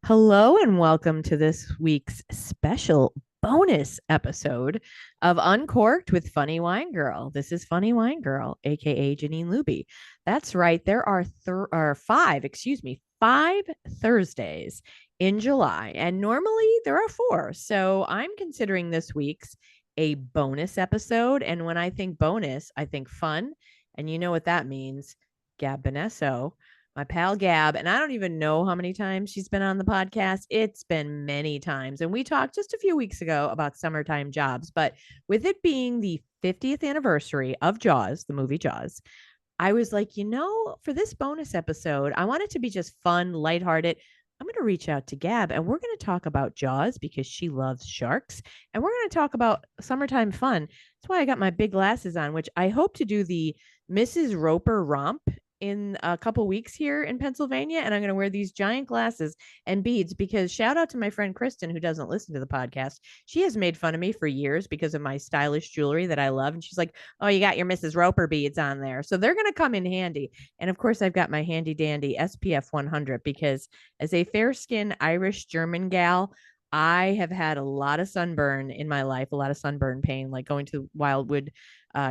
Hello and welcome to this week's special bonus episode of Uncorked with Funny Wine Girl. This is Funny Wine Girl, aka Janine Luby. That's right. There are five Thursdays in July, and normally there are four. So I'm considering this week's a bonus episode. And when I think bonus, I think fun. And you know what that means. Gab Bonesso, my pal Gab, and I don't even know how many times she's been on the podcast. It's been many times. And we talked just a few weeks ago about summertime jobs. But with it being the 50th anniversary of Jaws, the movie Jaws, I was like, for this bonus episode, I want it to be just fun, lighthearted. I'm going to reach out to Gab and we're going to talk about Jaws because she loves sharks. And we're going to talk about summertime fun. That's why I got my big glasses on, which I hope to do the Mrs. Roper romp in a couple weeks here in Pennsylvania. And I'm going to wear these giant glasses and beads because shout out to my friend Kristen, who doesn't listen to the podcast. She has made fun of me for years because of my stylish jewelry that I love. And she's like, oh, you got your Mrs. Roper beads on there. So they're going to come in handy. And of course, I've got my handy dandy SPF 100 because as a fair skinned Irish German gal, I have had a lot of sunburn in my life, a lot of sunburn pain, like going to Wildwood,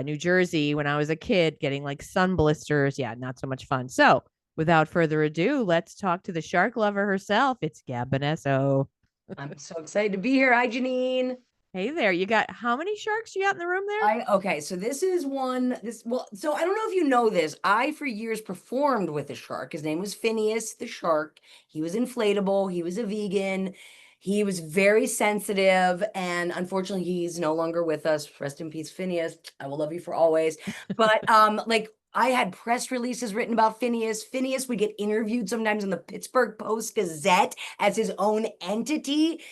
New Jersey when I was a kid, getting like sun blisters. Yeah, not so much fun. So without further ado, let's talk to the shark lover herself. It's Gab Bonesso. I'm so excited to be here. Hi, Janine. Hey there. You got how many sharks you got in the room there? Okay, so this is one so I don't know if you know this. I for years performed with a shark. His name was Phineas the shark. He was inflatable, he was a vegan. He was very sensitive, and unfortunately he's no longer with us. Rest in peace, Phineas. I will love you for always. But like I had press releases written about Phineas. Phineas would get interviewed sometimes in the Pittsburgh Post Gazette as his own entity.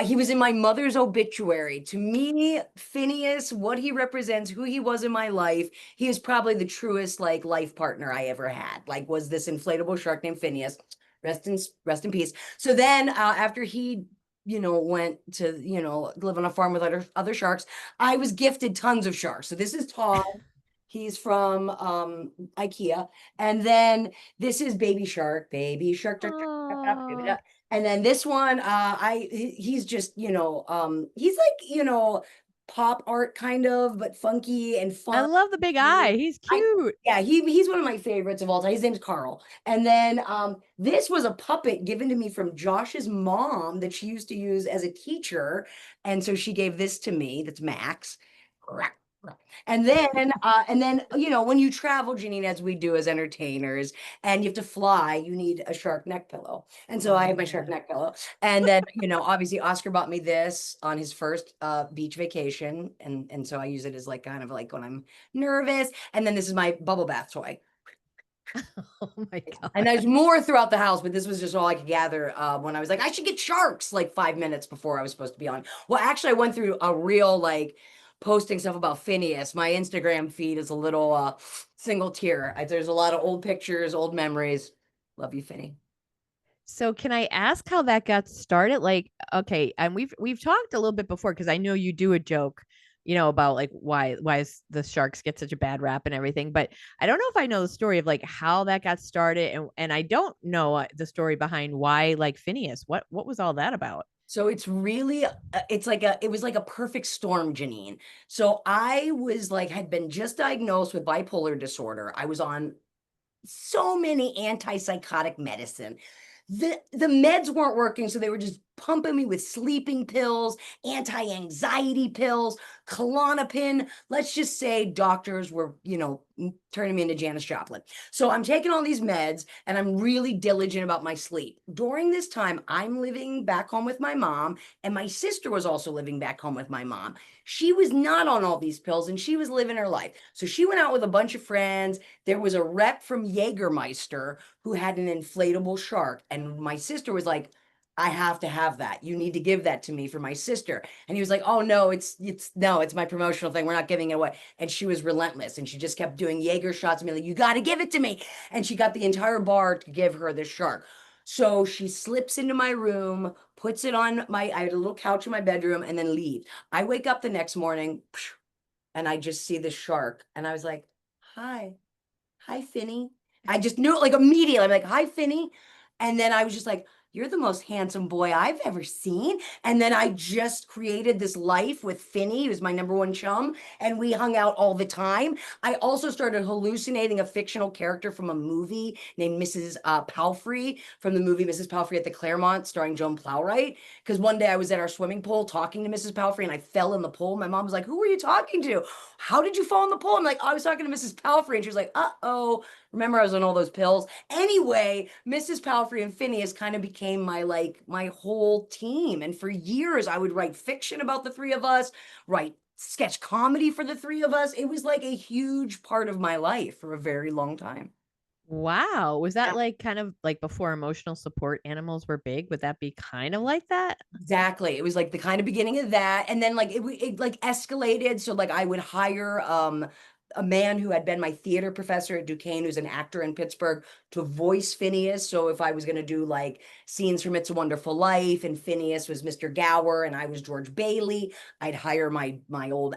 He was in my mother's obituary. To me, Phineas, what he represents, who he was in my life, he is probably the truest like life partner I ever had. Like, was this inflatable shark named Phineas? Rest in peace. So then, after he, went to live on a farm with other sharks, I was gifted tons of sharks. So this is Todd. He's from IKEA, and then this is Baby Shark. Oh, And then this one, he's just, he's like, pop art kind of, but funky and I fun. love the big eye. He's I cute. Yeah, he's one of my favorites of all time. His name's Carl. And then this was a puppet given to me from Josh's mom that she used to use as a teacher. And so she gave this to me. That's Max. And then, when you travel, Janine, as we do as entertainers, and you have to fly, you need a shark neck pillow. And so I have my shark Oh. neck pillow. And then, obviously Oscar bought me this on his first beach vacation. And so I use it as like kind of like when I'm nervous. And then this is my bubble bath toy. Oh my And God. there's more throughout the house, but this was just all I could gather when I was like, I should get sharks like 5 minutes before I was supposed to be on. Well, actually, I went through a real like posting stuff about Phineas. My Instagram feed is a little single tier. There's a lot of old pictures, old memories. Love you, Finny. So can I ask how that got started? Like, okay, and we've talked a little bit before because I know you do a joke, about like why is the sharks get such a bad rap and everything, but I don't know if I know the story of like how that got started, and I don't know the story behind why like Phineas. What was all that about? So it's really, it was like a perfect storm, Janine. So I was like, had been just diagnosed with bipolar disorder. I was on so many antipsychotic medicine. The meds weren't working, so they were just pumping me with sleeping pills, anti-anxiety pills, Klonopin. Let's just say doctors were, turning me into Janis Joplin. So I'm taking all these meds and I'm really diligent about my sleep. During this time, I'm living back home with my mom, and my sister was also living back home with my mom. She was not on all these pills and she was living her life. So she went out with a bunch of friends. There was a rep from Jägermeister who had an inflatable shark. And my sister was like, I have to have that. You need to give that to me for my sister. And he was like, oh no, it's my promotional thing. We're not giving it away. And she was relentless. And she just kept doing Jaeger shots and me like, you got to give it to me. And she got the entire bar to give her the shark. So she slips into my room, puts it on I had a little couch in my bedroom, and then leaves. I wake up the next morning and I just see the shark. And I was like, hi, hi, Finny. I just knew it like immediately. I'm like, hi, Finny. And then I was just like, you're the most handsome boy I've ever seen. And then I just created this life with Finney, who's my number one chum, and we hung out all the time. I also started hallucinating a fictional character from a movie named Mrs. Palfrey, from the movie Mrs. Palfrey at the Claremont, starring Joan Plowright. Because one day I was at our swimming pool talking to Mrs. Palfrey and I fell in the pool. My mom was like, "Who were you talking to? How did you fall in the pool?" I'm like, "Oh, I was talking to Mrs. Palfrey." And she was like, "Uh-oh." Remember, I was on all those pills. Anyway, Mrs. Palfrey and Phineas kind of became my whole team. And for years, I would write fiction about the three of us, write sketch comedy for the three of us. It was like a huge part of my life for a very long time. Wow. Was that Yeah, like kind of like before emotional support animals were big? Would that be kind of like that? exactly. It was like the kind of beginning of that. And then like it like escalated. So like I would hire a man who had been my theater professor at Duquesne, who's an actor in Pittsburgh, to voice Phineas. So if I was going to do like scenes from It's a Wonderful Life and Phineas was Mr. Gower and I was George Bailey, I'd hire my old,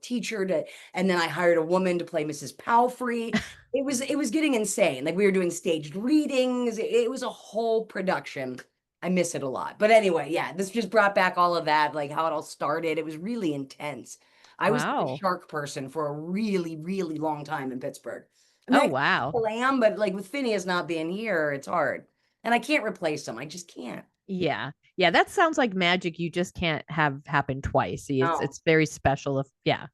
teacher to, and then I hired a woman to play Mrs. Palfrey. It was getting insane. Like we were doing staged readings. It was a whole production. I miss it a lot. But anyway, yeah, this just brought back all of that, like how it all started. It was really intense. I was a Wow. shark person for a really, really long time in Pittsburgh. I mean, Oh, I wow. still am, but like with Phineas not being here, it's hard. And I can't replace him. I just can't. Yeah. Yeah, that sounds like magic you just can't have happen twice. See, it's No. it's very special if yeah.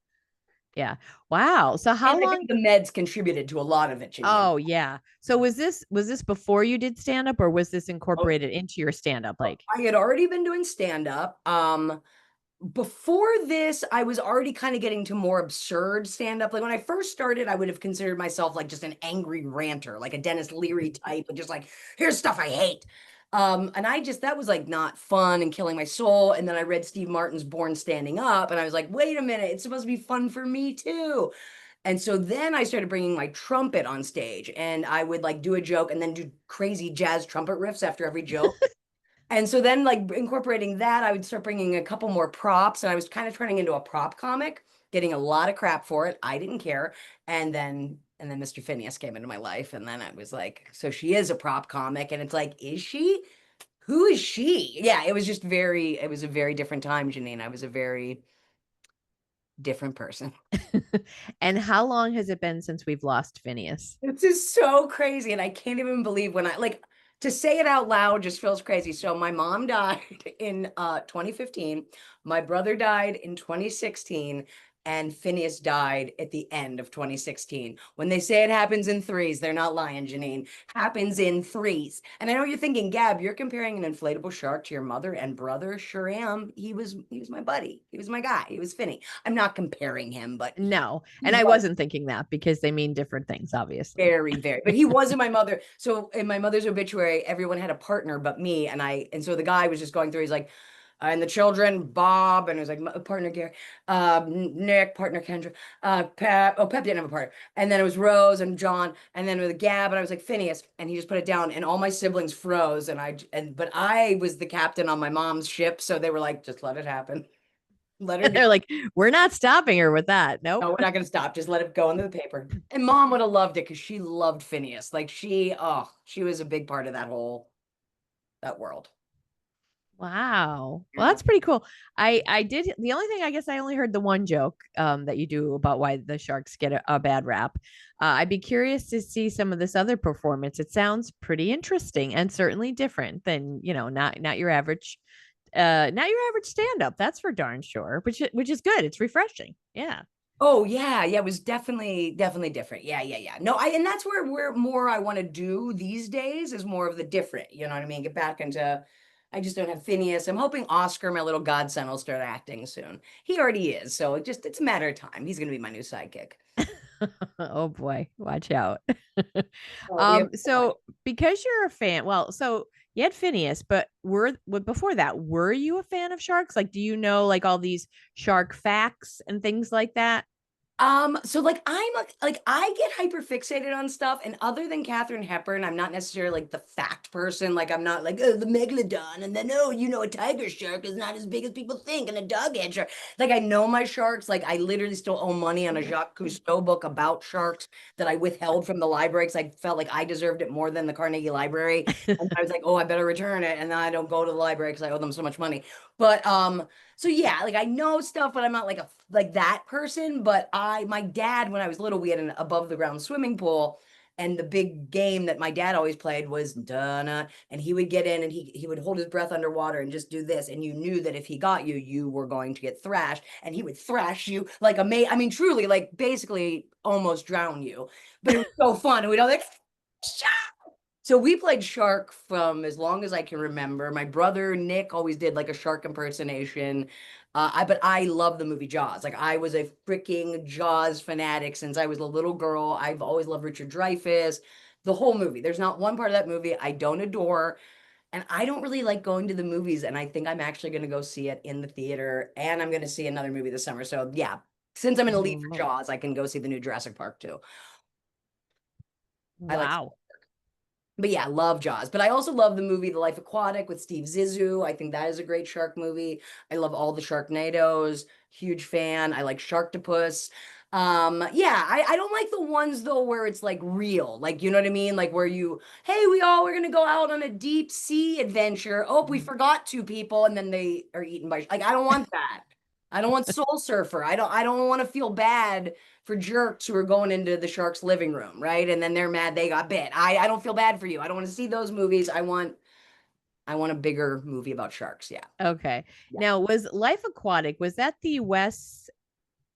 Yeah. Wow. So And how I long think the meds contributed to a lot of it, Janine. Oh, yeah. So was this before you did stand up or was this Oh, incorporated into your stand up like? I had already been doing stand up. Before this, I was already kind of getting to more absurd stand up. Like when I first started, I would have considered myself like just an angry ranter, like a Dennis Leary type, and just like, here's stuff I hate. And that was like not fun and killing my soul. And then I read Steve Martin's Born Standing Up, and I was like, wait a minute, it's supposed to be fun for me too. And so then I started bringing my trumpet on stage, and I would like do a joke and then do crazy jazz trumpet riffs after every joke. And so then, like incorporating that, I would start bringing a couple more props, and I was kind of turning into a prop comic, getting a lot of crap for it. I didn't care, and then Mr. Phineas came into my life, and then I was like, so she is a prop comic, and it's like, is she? Who is she? Yeah, it was a very different time, Janine. I was a very different person. And how long has it been since we've lost Phineas? This is so crazy, and I can't even believe when I like to say it out loud just feels crazy. So my mom died in 2015, my brother died in 2016, and Phineas died at the end of 2016. When they say it happens in threes, they're not lying, Janine. Happens in threes. And I know you're thinking, Gab, you're comparing an inflatable shark to your mother and brother. Sure am. He was my buddy. He was my guy. He was Finney. I'm not comparing him, but No. he And I was wasn't thinking that because they mean different things, obviously. very, very. But he wasn't my mother. So in my mother's obituary, everyone had a partner but me. And so the guy was just going through, he's like, and the children, Bob, and it was like partner Gary, Nick, partner Kendra, Pep. Oh, Pep didn't have a partner. And then it was Rose and John, and then with Gab, and I was like Phineas, and he just put it down, and all my siblings froze, but I was the captain on my mom's ship, so they were like, just let it happen, let her go. They're like, we're not stopping her with that. No, Nope. we're not going to stop. Just let it go into the paper. And mom would have loved it because she loved Phineas. Like she was a big part of that world. Wow. Well, Yeah. that's pretty cool. I did the only thing I guess I only heard the one joke that you do about why the sharks get a bad rap. I'd be curious to see some of this other performance. It sounds pretty interesting and certainly different than, not your average not your average stand up. That's for darn sure, which is good. It's refreshing. Yeah. Oh yeah, yeah. It was definitely different. Yeah, yeah, yeah. No, and that's where more I want to do these days is more of the different. You know what I mean? Get back into. I just don't have Phineas. I'm hoping Oscar, my little godson, will start acting soon. He already is, so it's a matter of time. He's gonna be my new sidekick. Oh boy, watch out. We have So because you're a fan, well, so you had Phineas, but before that, were you a fan of sharks? Like, do you know like all these shark facts and things like that? So like like I get hyper fixated on stuff, and other than Katharine Hepburn, I'm not necessarily like the fact person. Like I'm not like, oh, the megalodon, and then oh, a tiger shark is not as big as people think, and a dog-head shark. Like I know my sharks. Like I literally still owe money on a Jacques Cousteau book about sharks that I withheld from the library because I felt like I deserved it more than the Carnegie Library. And I was like, oh, I better return it, and then I don't go to the library because I owe them so much money. But so yeah, like I know stuff, but I'm not like a like that person. But my dad, when I was little, we had an above the ground swimming pool, and the big game that my dad always played was Donna, and he would get in and he would hold his breath underwater and just do this, and you knew that if he got you, you were going to get thrashed, and he would thrash you like I mean, truly, like basically almost drown you. But it was so fun, and we'd all like. So we played shark from as long as I can remember. My brother Nick always did like a shark impersonation. But I love the movie Jaws. Like I was a freaking Jaws fanatic since I was a little girl. I've always loved Richard Dreyfuss, the whole movie. There's not one part of that movie I don't adore. And I don't really like going to the movies. And I think I'm actually going to go see it in the theater. And I'm going to see another movie this summer. So yeah, since I'm in a lead for Nice. Jaws, I can go see the new Jurassic Park too. I like Wow. But yeah, I love Jaws. But I also love the movie The Life Aquatic with Steve Zissou. I think that is a great shark movie. I love all the Sharknadoes. Huge fan. I like Sharktopus. Yeah, I don't like the ones though where it's like real. Like, you know what I mean? Like where hey, we're gonna go out on a deep sea adventure. Oh, we forgot two people and then they are eaten by like I don't want that. I don't want Soul Surfer. I don't want to feel bad for jerks who are going into the shark's living room, right? And then they're mad they got bit. I don't feel bad for you. I don't want to see those movies. I want a bigger movie about sharks. Yeah. Okay. Yeah. Now, was Life Aquatic, was that the Wes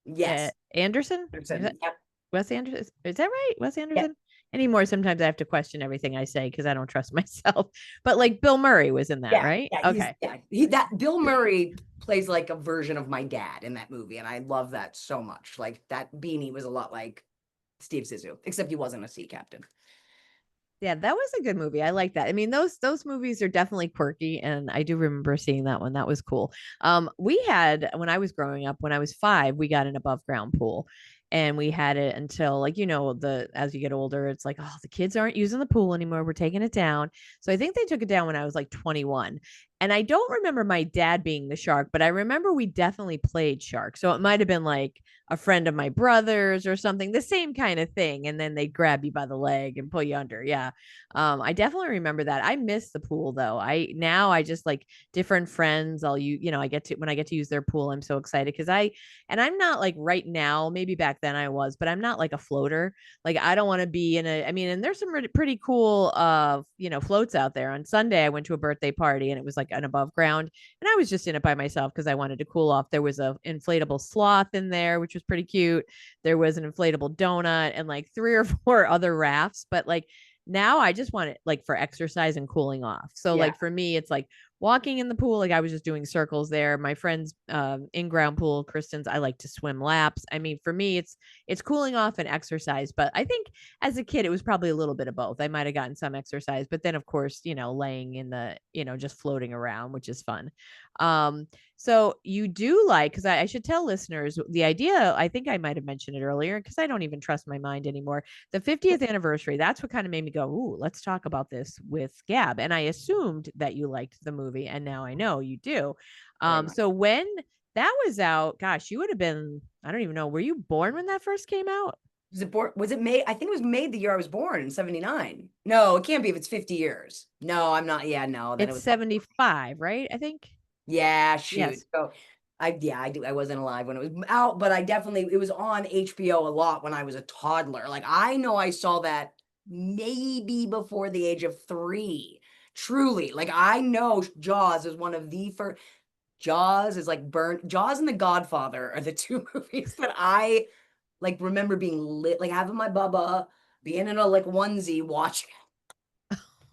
Yes. Anderson? Is that Yep. Wes Anderson? Is that right? Wes Yep. Anderson? Anymore, sometimes I have to question everything I say because I don't trust myself. But like Bill Murray was in that, Yeah. right? Yeah. Okay. That Bill Murray plays like a version of my dad in that movie. And I love that so much. Like that beanie was a lot like Steve Zissou, except he wasn't a sea captain. Yeah, that was a good movie. I like that. I mean, those movies are definitely quirky, and I do remember seeing that one. That was cool. We had when I was growing up, when I was 5, we got an above ground pool, and we had it until like the as you get older, it's like oh the kids aren't using the pool anymore. We're taking it down. So I think they took it down when I was like 21. And I don't remember my dad being the shark, but I remember we definitely played shark. So it might have been like a friend of my brother's or something, the same kind of thing. And then they grab you by the leg and pull you under. Yeah. I definitely remember that. I miss the pool though. I just like different friends. I get to when I get to use their pool, I'm so excited because I'm not like right now, maybe back then I was, but I'm not like a floater. Like I don't want to be I mean, and there's some pretty cool floats out there. On Sunday I went to a birthday party and it was like an above ground and I was just in it by myself because I wanted to cool off. There was a inflatable sloth in there, which was pretty cute. There was an inflatable donut and like 3 or 4 other rafts, but like now I just want it like for exercise and cooling off. So Yeah. like for me, it's like walking in the pool. Like I was just doing circles there. My friend's in-ground pool, Kristen's, I like to swim laps. I mean, for me, it's cooling off and exercise. But I think as a kid, it was probably a little bit of both. I might have gotten some exercise, but then of course, laying in the, just floating around, which is fun. Um, so you do like, because I should tell listeners the idea, I think I might have mentioned it earlier because I don't even trust my mind anymore. The 50th anniversary, that's what kind of made me go, ooh, let's talk about this with Gab. And I assumed that you liked the movie, and now I know you do. Very much. So when that was out, gosh, you would have been, I don't even know, were you born when that first came out? Was it made? I think it was made the year I was born in 79. No, it can't be if it's 50 years. No, I'm not. Yeah, no, then it It's was 75, right? I think. yeah, shoot. Yes. So I do. I wasn't alive when it was out, but I definitely it was on HBO a lot when I was a toddler. Like I know I saw that maybe before the age of 3. Truly. Like I know Jaws is one of the first Jaws is like burnt Jaws and The Godfather are the two movies that I like remember being lit, like having my bubba, being in a like onesie watching.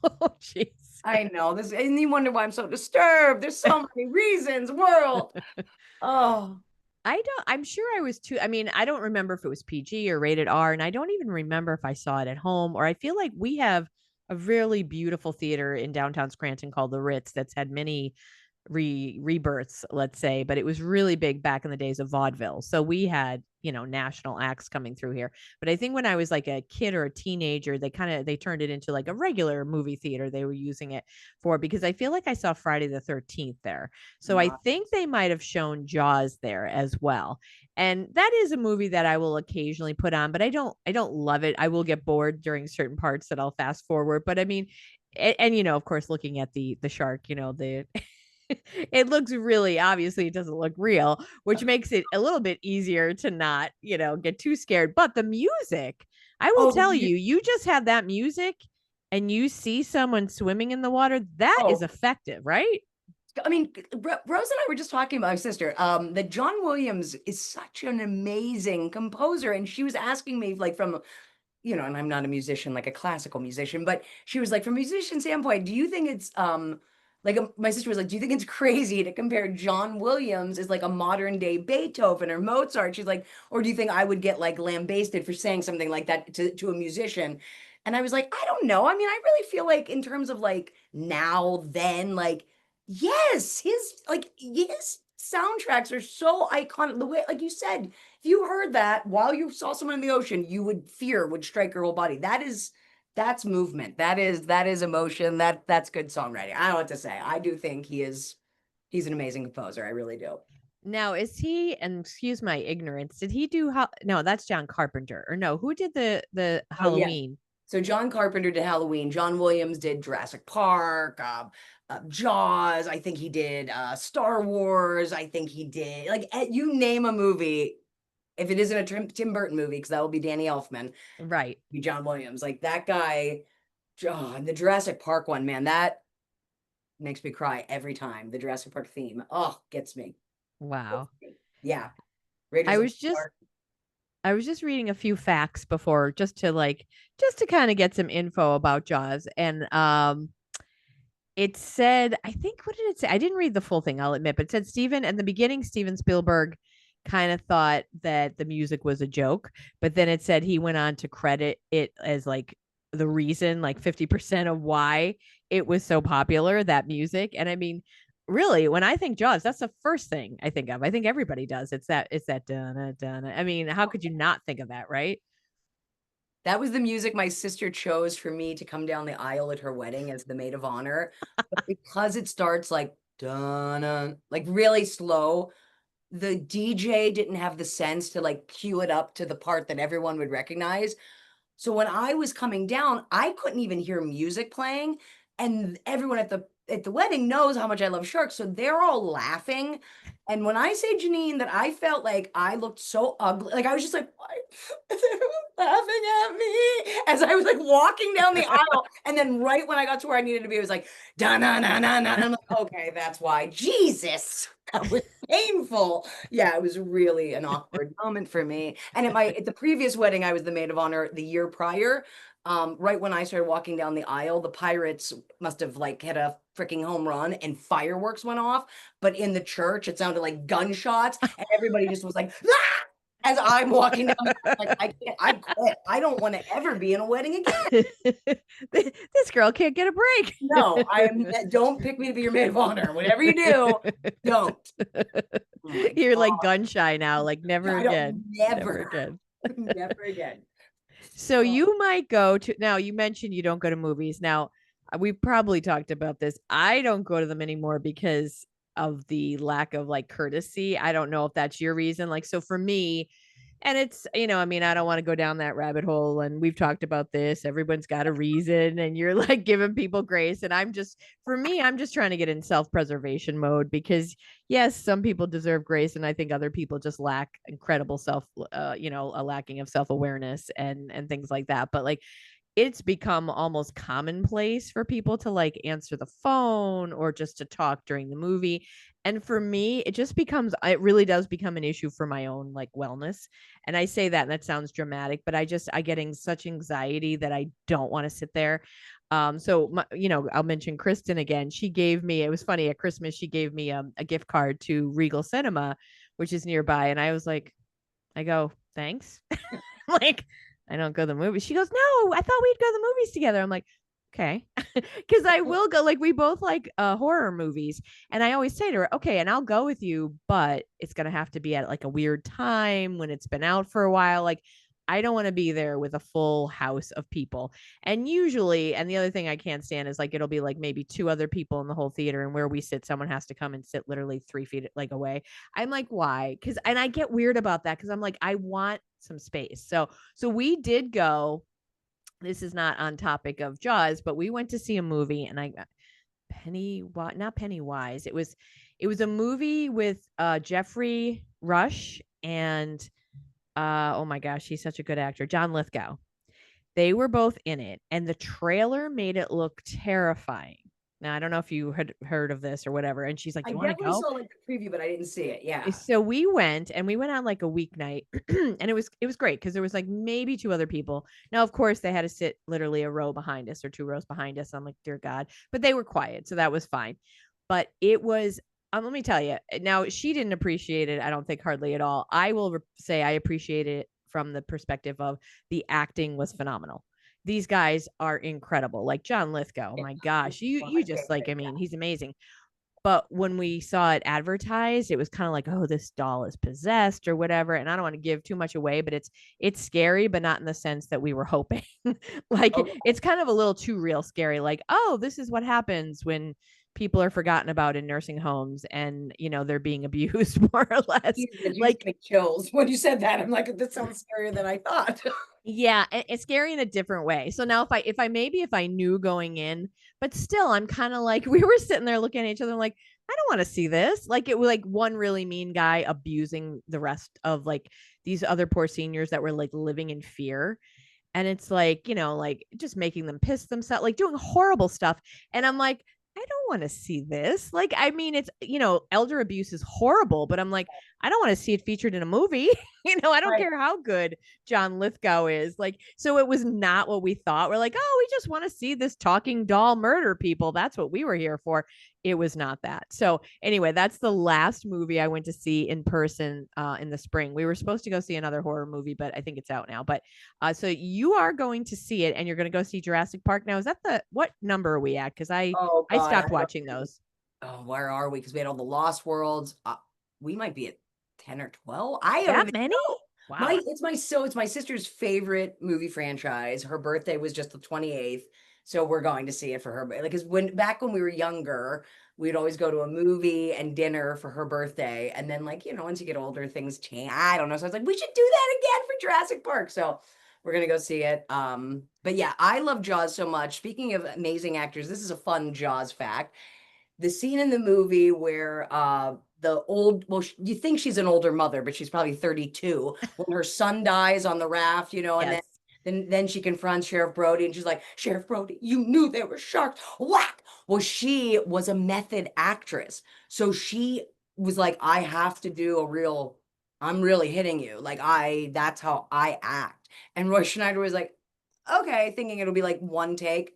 Oh, jeez. I know this, and you wonder why I'm so disturbed. There's so many reasons, world. Oh, I'm sure I was too. I mean, I don't remember if it was PG or rated R, and I don't even remember if I saw it at home or I feel like we have a really beautiful theater in downtown Scranton called the Ritz that's had many rebirths, let's say, but it was really big back in the days of vaudeville. So we had, national acts coming through here. But I think when I was like a kid or a teenager, they turned it into like a regular movie theater they were using it for, because I feel like I saw Friday the 13th there. So I Not, think they might have shown Jaws there as well. And that is a movie that I will occasionally put on, but I don't love it. I will get bored during certain parts that I'll fast forward. But I mean, and of course, looking at the shark, the it looks really, obviously it doesn't look real, which makes it a little bit easier to not, get too scared. But the music, I will oh, tell you, you just have that music and you see someone swimming in the water, that is oh, effective, right? I mean, Rose and I were just talking about my sister, that John Williams is such an amazing composer. And she was asking me, like, from, and I'm not a musician, like a classical musician, but she was like, from a musician standpoint, do you think it's, my sister was like, do you think it's crazy to compare John Williams as like a modern day Beethoven or Mozart? She's like, or do you think I would get like lambasted for saying something like that to a musician? And I was like, I don't know. I mean, I really feel like in terms of like now, then, like, yes, his soundtracks are so iconic. The way, like you said, if you heard that while you saw someone in the ocean, you would fear would strike your whole body. That's movement. That is emotion. That's good songwriting. I don't know what to say. I do think he's an amazing composer. I really do. Now, is he, and excuse my ignorance, did he do, no, that's John Carpenter, or no, who did the Oh yeah. Halloween? So John Carpenter did Halloween. John Williams did Jurassic Park, Jaws. I think he did Star Wars. I think he did like you name a movie. If it isn't a Tim Burton movie, because that will be Danny Elfman, Right. be John Williams. Like that guy, and the Jurassic Park one, man, that makes me cry every time. The Jurassic Park theme, oh, gets me. Wow. Yeah, I Raiders of was the just Ark. I was just reading a few facts before, just to kind of get some info about Jaws. And it said, I think, what did it say? I didn't read the full thing, I'll admit, but it said Steven, in the beginning, Steven Spielberg kind of thought that the music was a joke, but then it said he went on to credit it as like the reason, like 50% of why it was so popular, that music. And I mean, really, when I think Jaws, that's the first thing I think of. I think everybody does. It's that dun dun. I mean, how could you not think of that, right? That was the music my sister chose for me to come down the aisle at her wedding as the maid of honor. But because it starts like dun, like really slow, the DJ didn't have the sense to like cue it up to the part that everyone would recognize. So when I was coming down, I couldn't even hear music playing, and everyone at the wedding knows how much I love sharks, so they're all laughing. And when I say, Janine, that I felt like I looked so ugly, like I was just like, why is everyone laughing at me? As I was like walking down the aisle, and then right when I got to where I needed to be, it was like, da na na na na. I'm like, okay, that's why. Jesus, that was painful. Yeah, it was really an awkward moment for me. And at the previous wedding, I was the maid of honor the year prior. Right when I started walking down the aisle, the Pirates must have like hit a freaking home run and fireworks went off. But in the church, it sounded like gunshots, and everybody just was like, ah! As I'm walking down, like I can't, I quit. I don't want to ever be in a wedding again. This girl can't get a No, I break. am. Don't pick me to be your maid of honor. Whatever you do, don't. Oh my You're like God. gun shy now, like never I don't again. Never never, again. never again. So Oh, you might go to, now you mentioned you don't go to movies. Now, we've probably talked about this. I don't go to them anymore because of the lack of like courtesy. I don't know if that's your reason. Like, so for me, and it's, I mean, I don't want to go down that rabbit hole. And we've talked about this. Everyone's got a reason, and you're like giving people grace. And for me, I'm just trying to get in self preservation mode because, yes, some people deserve grace. And I think other people just lack incredible a lacking of self awareness and things like that. But like, it's become almost commonplace for people to like answer the phone or just to talk during the movie. And for me, it really does become an issue for my own like wellness. And I say that, and that sounds dramatic, but I getting such anxiety that I don't want to sit there. So I'll mention Kristen again. She gave me, it was funny, at Christmas, she gave me a gift card to Regal Cinema, which is nearby. And I was like, I go, thanks. Like, I don't go to the movies. She goes, no, I thought we'd go to the movies together. I'm like, Okay. Because I will go, like, we both like horror movies. And I always say to her, okay, and I'll go with you, but it's going to have to be at like a weird time when it's been out for a while. Like, I don't want to be there with a full house of people. And usually, and the other thing I can't stand is like, it'll be like maybe two other people in the whole theater. And where we sit, someone has to come and sit literally 3 feet like away. I'm like, why? Because, and I get weird about that because I'm like, I want some space. So we did go. This is not on topic of Jaws, but we went to see a movie, and I not Pennywise. It was a movie with Jeffrey Rush and oh my gosh, he's such a good actor, John Lithgow. They were both in it, and the trailer made it look terrifying. Now I don't know if you had heard of this or whatever. And she's like, I "Do you want to definitely go?" saw like the preview, but I didn't see it. Yeah. So we went, and we went on like a weeknight and it was great because there was like maybe two other people. Now of course they had to sit literally a row behind us or two rows behind us. I'm like, dear God, but they were quiet, so that was fine. But it was let me tell you, now she didn't appreciate it, I don't think, hardly at all. I will say I appreciate it from the perspective of the acting was phenomenal. These guys are incredible, like John Lithgow. Oh Yeah, my he's gosh, you one of you my just like, I favorite. mean, he's amazing. But when we saw it advertised, it was kind of like, oh, this doll is possessed or whatever. And I don't want to give too much away, but it's scary, but not in the sense that we were hoping. Like, Yeah. it's kind of a little too real scary. Like, oh, this is what happens when people are forgotten about in nursing homes and they're being abused, more or less. That you Like, said chills when you said that. I'm like, this sounds scarier than I thought. yeah, it's scary in a different way. So now if I knew going in, but still I'm kind of like, we were sitting there looking at each other like, I don't want to see this. Like, it was like one really mean guy abusing the rest of like these other poor seniors that were like living in fear. And it's like, like just making them piss themselves, like doing horrible stuff. And I'm like, I don't want to see this. Like, I mean, it's, elder abuse is horrible, but I'm like, I don't want to see it featured in a movie. I don't Right. care how good John Lithgow is. Like, so it was not what we thought. We're like, oh, we just want to see this talking doll murder people. That's what we were here for. It was not that. So anyway, that's the last movie I went to see in person in the spring. We were supposed to go see another horror movie, but I think it's out now. But so you are going to see it, and you're going to go see Jurassic Park now. Is that what number are we at? Because Oh I God. stopped watching those. Oh, where are we? Because we had all the Lost Worlds. We might be at 10 or 12. I don't That even many? know. Wow. It's my sister's favorite movie franchise. Her birthday was just the 28th. So we're going to see it for her. Like, because back when we were younger, we'd always go to a movie and dinner for her birthday. And then, like, once you get older, things change. I don't know. So I was like, we should do that again for Jurassic Park. So we're gonna go see it. But yeah, I love Jaws so much. Speaking of amazing actors, this is a fun Jaws fact. The scene in the movie where the old, well, you think she's an older mother, but she's probably 32 when her son dies on the raft, and then Yes. then she confronts Sheriff Brody and she's like, Sheriff Brody, you knew there were sharks. Whack. Well, she was a method actress. So she was like, I have to do a real, I'm really hitting you. Like, that's how I act. And Roy Schneider was like, okay, thinking it'll be like one take.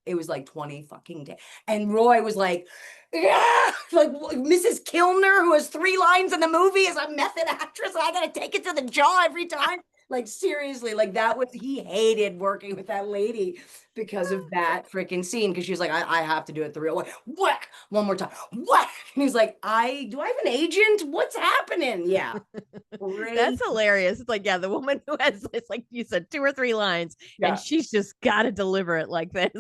It was like 20 fucking days. And Roy was like, yeah, like Mrs. Kilner, who has 3 lines in the movie, is a method actress. And I got to take it to the jaw every time. Like, seriously, like he hated working with that lady because of that freaking scene. Cause she was like, I have to do it the real way. Whack, one more time. Whack. And he's like, do I have an agent? What's happening? Yeah. That's Great. hilarious. It's like, yeah, the woman who has, it's like you said, 2 or 3 lines, and Yeah. she's just got to deliver it like this.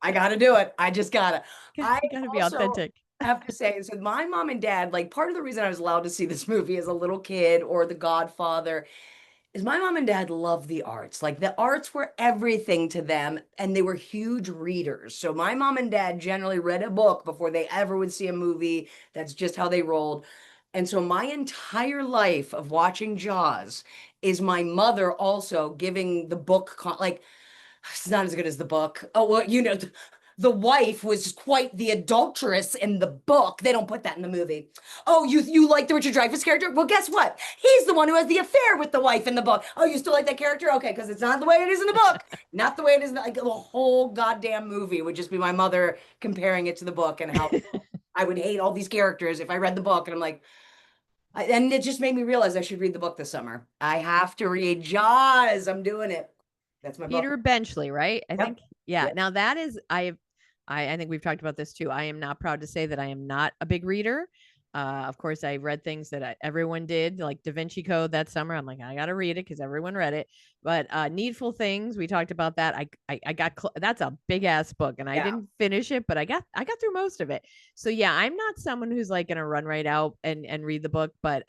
I got to do it. I just got to. I Got to be also authentic. have to say, so my mom and dad, like part of the reason I was allowed to see this movie as a little kid or The Godfather is my mom and dad love the arts. Like the arts were everything to them, and they were huge readers. So my mom and dad generally read a book before they ever would see a movie. That's just how they rolled. And so my entire life of watching Jaws is my mother also giving the book like it's not as good as the book. Oh, well, the wife was quite the adulteress in the book. They don't put that in the movie. Oh, you like the Richard Dreyfuss character? Well, guess what? He's the one who has the affair with the wife in the book. Oh, you still like that character? Okay, because it's not the way it is in the book. Not the way it is like the whole goddamn movie would just be my mother comparing it to the book and how I would hate all these characters if I read the book. And I'm like, and it just made me realize I should read the book this summer. I have to read Jaws. I'm doing it. That's my book. Peter Benchley, right? I Yep. think. Yeah. Yeah. Now that is I think we've talked about this too. I am not proud to say that I am not a big reader. Of course, I read things that everyone did, like Da Vinci Code that summer. I'm like, I got to read it because everyone read it. But Needful Things, we talked about that. I got that's a big ass book, and I Yeah. didn't finish it, but I got through most of it. So yeah, I'm not someone who's like gonna run right out and read the book, but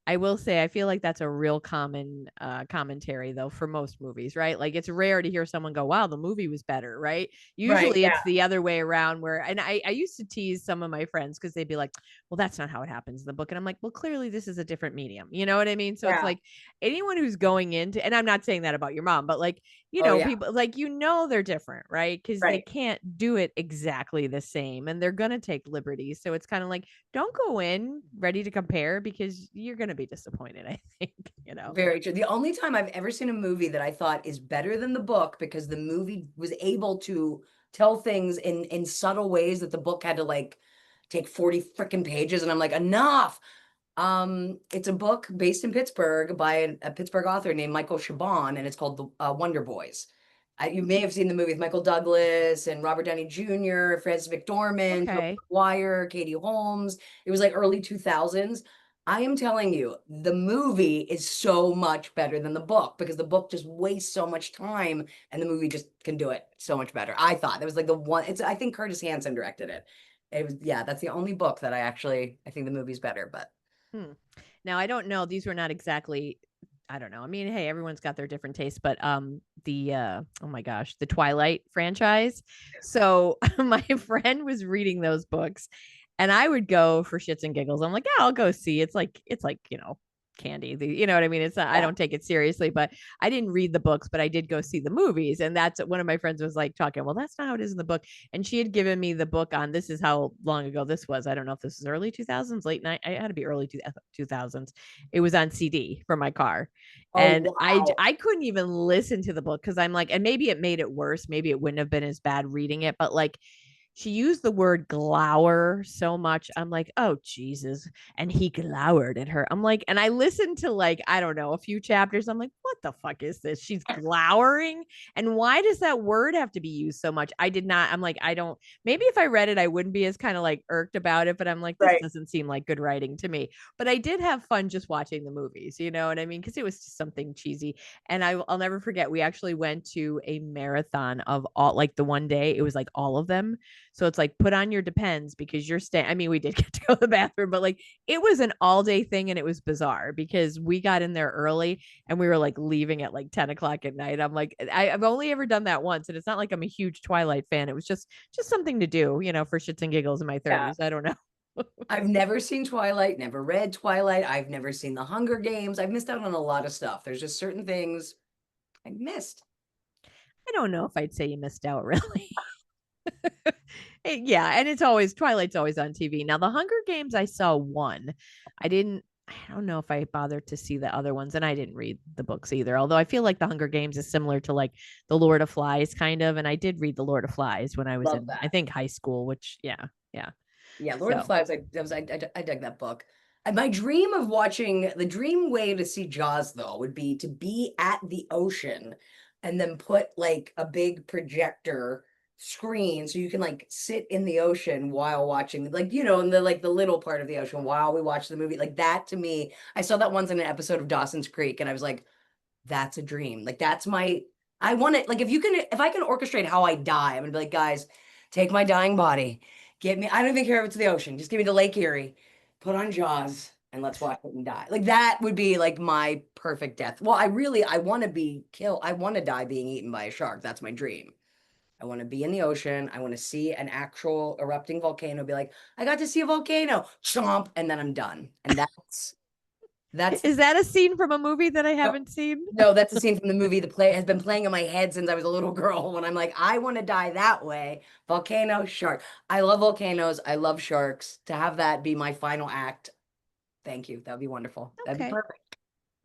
I will say I feel like that's a real common commentary though for most movies, right? Like it's rare to hear someone go, "Wow, the movie was better," right? Right. Usually Yeah. it's the other way around where and I used to tease some of my friends because they'd be like, well, that's not how it happens in the book. And I'm like, well, clearly this is a different medium. You know what I mean? So it's Yeah. like anyone who's going into, and I'm not saying that about your mom, but like, Oh, yeah. people like, they're different, right? Because they Right. can't do it exactly the same and they're going to take liberties. So it's kind of like, don't go in ready to compare because you're going to be disappointed, I think. Very true. The only time I've ever seen a movie that I thought is better than the book because the movie was able to tell things in subtle ways that the book had to like take 40 freaking pages. And I'm like, enough. It's a book based in Pittsburgh by a Pittsburgh author named Michael Chabon, and it's called The Wonder Boys. You may have seen the movie with Michael Douglas and Robert Downey Jr., Frances McDormand, Tobey Okay. Maguire, Katie Holmes. It was like early 2000s. I am telling you, the movie is so much better than the book because the book just wastes so much time and the movie just can do it so much better. I thought that was like the one, I think Curtis Hanson directed it. It was, yeah, that's the only book that I think the movie's better, but Hmm. Now I don't know. These were not exactly. I don't know. I mean, hey, everyone's got their different tastes, but the oh my gosh, the Twilight franchise. So my friend was reading those books, and I would go for shits and giggles. I'm like, yeah, I'll go see. It's like candy. You know what I mean? It's not, I yeah. don't take it seriously, but I didn't read the books, but I did go see the movies, and that's one of my friends was like talking. Well, that's not how it is in the book, and she had given me the book on this is how long ago this was. I don't know if this was early 2000s, late night. I had to be early 2000s. It was on CD for my car. Oh, And wow. I couldn't even listen to the book because I'm like, and maybe it made it worse. Maybe it wouldn't have been as bad reading it, but like she used the word glower so much. I'm like, oh Jesus. And he glowered at her. I'm like, and I listened to like, I don't know, a few chapters. I'm like, what the fuck is this? She's glowering. And why does that word have to be used so much? I did not, I'm like, I don't, maybe if I read it, I wouldn't be as kind of like irked about it, but I'm like, this Right. doesn't seem like good writing to me. But I did have fun just watching the movies, you know what I mean? Because it was just something cheesy. And I'll never forget, we actually went to a marathon of all, like the one day, it was like all of them. So it's like put on your depends because you're staying. I mean, we did get to go to the bathroom, but like it was an all day thing and it was bizarre because we got in there early and we were like leaving at like 10 o'clock at night. I'm like, I've only ever done that once. And it's not like I'm a huge Twilight fan. It was just something to do, for shits and giggles in my Yeah. 30s. I don't know. I've never seen Twilight, never read Twilight. I've never seen The Hunger Games. I've missed out on a lot of stuff. There's just certain things I missed. I don't know if I'd say you missed out really. Yeah, and it's always Twilight's always on TV. Now the Hunger Games I saw one. I don't know if I bothered to see the other ones and I didn't read the books either. Although I feel like the Hunger Games is similar to like the Lord of Flies kind of and I did read the Lord of Flies when I was Love in I that. think high school, which yeah, yeah. Yeah, Lord of the So, Flies. I dug that book. And my dream of watching the dream way to see Jaws though would be to be at the ocean and then put like a big projector screen so you can like sit in the ocean while watching like in the like the little part of the ocean while we watch the movie like that to me. I saw that once in an episode of Dawson's Creek and I was like, that's a dream. Like that's my I want it. Like if I can orchestrate how I die, I'm gonna be like, guys, take my dying body. Get me, I don't even care if it's the ocean. Just give me to Lake Erie, put on Jaws, and let's watch it and die. Like that would be like my perfect death. Well, I want to be killed. I want to die being eaten by a shark. That's my dream. I want to be in the ocean. I want to see an actual erupting volcano, be like, I got to see a volcano, chomp, and then I'm done. And that's is that a scene from a movie that I no, haven't seen? no, that's a scene from the movie. The play has been playing in my head since I was a little girl. When I'm like, I want to die that way. Volcano, shark. I love volcanoes. I love sharks. To have that be my final act. Thank you. That would be wonderful. That'd be Okay. perfect.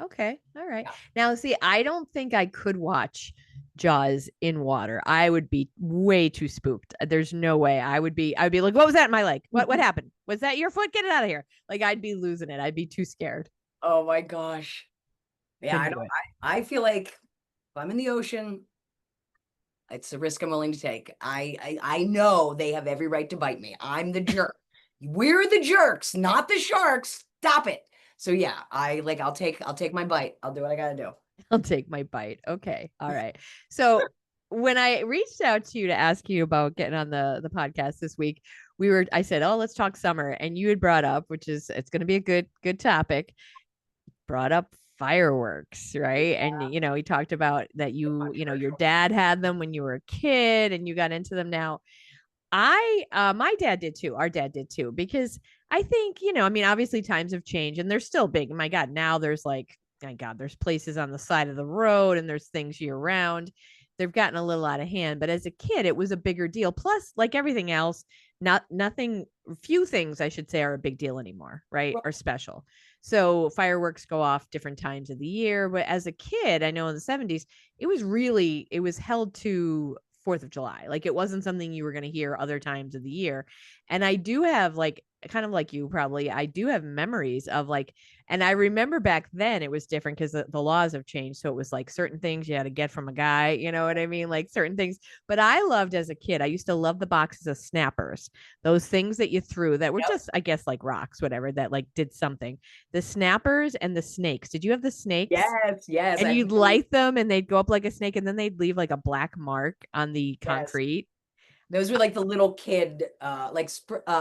Okay. All right. Yeah. Now, see, I don't think I could watch Jaws in water. I would be way too spooked. There's no way I'd be like, what was that in my leg? What happened? Was that your foot? Get it out of here. Like I'd be losing it. I'd be too scared. Oh my gosh. Yeah, Couldn't I do don't. it. I feel like if I'm in the ocean, It's a risk I'm willing to take. I know they have every right to bite me. I'm the jerk. We're the jerks, not the sharks. Stop it. So yeah, I'll take my bite. I'll do what I gotta do. I'll take my bite. Okay. All right. So when I reached out to you to ask you about getting on the podcast this week, I said, "Oh, let's talk summer." And you had brought up, which is it's going to be a good topic, brought up fireworks, right? And he talked about that your dad had them when you were a kid and you got into them now. My dad did too. Our dad did too, because I think, I mean, obviously times have changed and they're still big. My God, now there's like, my God, there's places on the side of the road and there's things year round. They've gotten a little out of hand, but as a kid, it was a bigger deal. Plus, like everything else, nothing, few things I should say are a big deal anymore, right? Or special. So fireworks go off different times of the year. But as a kid, I know in the 70s, it was held to 4th of July. Like it wasn't something you were going to hear other times of the year. And I do have like kind of like you probably, I do have memories of like, and I remember back then it was different because the laws have changed. So it was like certain things you had to get from a guy, you know what I mean? Like certain things. But I loved as a kid, I used to love the boxes of snappers, those things that you threw that were Yep. just, I guess, like rocks, whatever, that like did something. The snappers and the snakes. Did you have the snakes? Yes, yes. And I you'd light them and they'd go up like a snake and then they'd leave like a black mark on the yes. concrete. Those were like the little kid,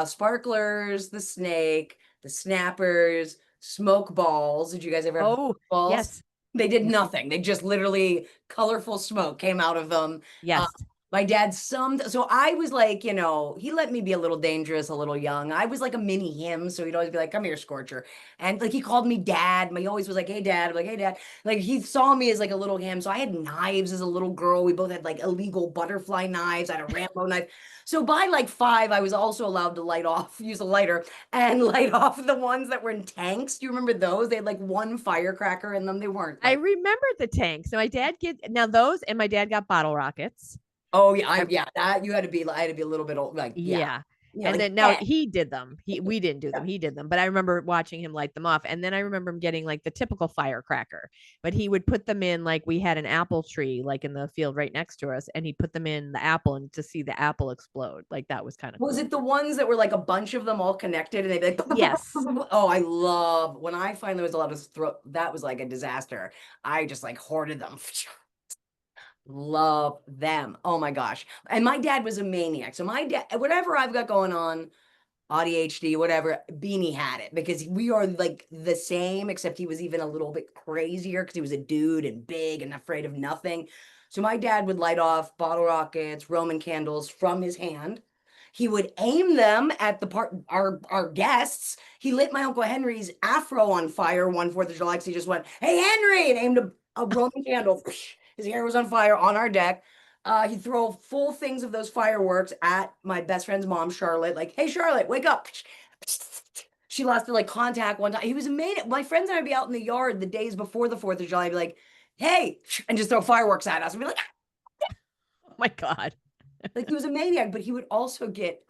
sparklers, the snake, the snappers, smoke balls. Did you guys ever have Oh, smoke balls? yes. They did nothing. They just literally colorful smoke came out of them. Uh, Yes. my dad so I was like, he let me be a little dangerous, a little young. I was like a mini him, so he'd always be like, "Come here, Scorcher," and like he called me dad. He always was like, "Hey, dad." I'm like, "Hey, dad." Like he saw me as like a little him, so I had knives as a little girl. We both had like illegal butterfly knives. I had a Rambo knife. So by like 5, I was also allowed to use a lighter and light off the ones that were in tanks. Do you remember those? They had like one firecracker in them. They weren't I like, remember the tank. So my dad get now those and my dad got bottle rockets. oh yeah, I yeah, that you had to be. I had to be a little bit old, like yeah, Yeah. And like then now 10. he did them. We didn't do them. Yeah. He did them. But I remember watching him light them off. And then I remember him getting like the typical firecracker. But he would put them in like we had an apple tree like in the field right next to us and he'd put them in the apple and to see the apple explode. Like that was kind of Was cool. it the ones that were like a bunch of them all connected and they'd be like, Yes. oh, I love when I finally was allowed to throw. That was like a disaster. I just like hoarded them. Love them. Oh my gosh. And my dad was a maniac. So my dad, whatever I've got going on, ADHD, whatever, Beanie had it because we are like the same, except he was even a little bit crazier because he was a dude and big and afraid of nothing. So my dad would light off bottle rockets, Roman candles from his hand. He would aim them at our guests. He lit my Uncle Henry's afro on fire one 4th of July because he just went, "Hey Henry," and aimed a Roman candle. His hair was on fire on our deck. He'd throw full things of those fireworks at my best friend's mom, Charlotte, like, "Hey, Charlotte, wake up." She lost her like contact one time. He was amazing. My friends and I'd be out in the yard the days before the 4th of July. I'd be like, "Hey," and just throw fireworks at us. And be Oh my God. like he was a maniac, but he would also get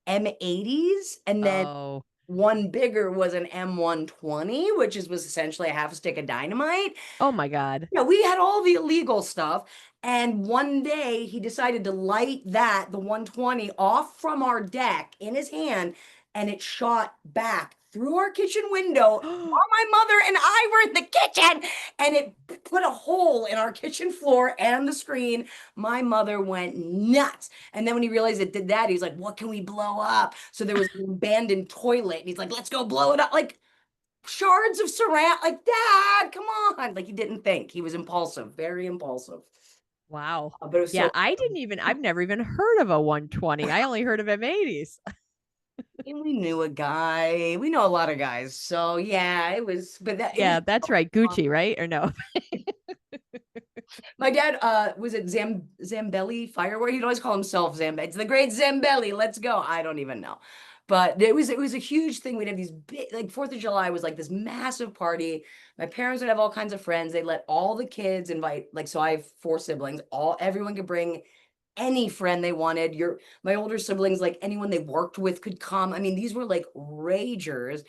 M80s. And then Oh. one bigger was an M120, which was essentially a half a stick of dynamite. Oh my God. Yeah, we had all the illegal stuff. And one day he decided to light the 120, off from our deck in his hand, and it shot back through our kitchen window while my mother and I were in the kitchen, and it put a hole in our kitchen floor and the screen. My mother went nuts. And then when he realized it did that, he was like, "What can we blow up?" So there was an abandoned toilet, and he's like, "Let's go blow it up." Like, shards of ceramic. Like, Dad, come on. Like, he didn't think. He was impulsive, very impulsive. Wow. But it was Yeah, so I've never even heard of a 120. I only heard of M80s. and we knew a guy. We know a lot of guys. So yeah, it was Yeah, that's right. Gucci, right? Or no? my dad was it Zambelli Firework? He'd always call himself Zambelli. It's the great Zambelli. Let's go. I don't even know. But it was a huge thing. We'd have these big, like 4th of July was like this massive party. My parents would have all kinds of friends. They let all the kids invite, like, so I have 4 siblings. Everyone could bring any friend they wanted. My older siblings, like anyone they worked with could come. I mean, these were like ragers.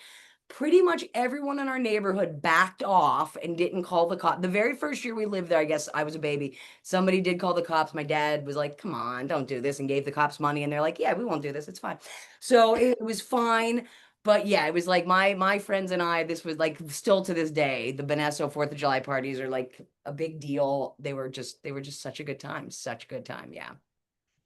pretty much everyone in our neighborhood backed off and didn't call the cop. The very first year we lived there, I guess I was a baby. Somebody did call the cops. My dad was like, "Come on, don't do this," and gave the cops money. And they're like, "Yeah, we won't do this. It's fine." So it was fine. But yeah, it was like my friends and I, this was like still to this day, the Bonesso Fourth of July parties are like a big deal. They were just such a good time. Such a good time. Yeah.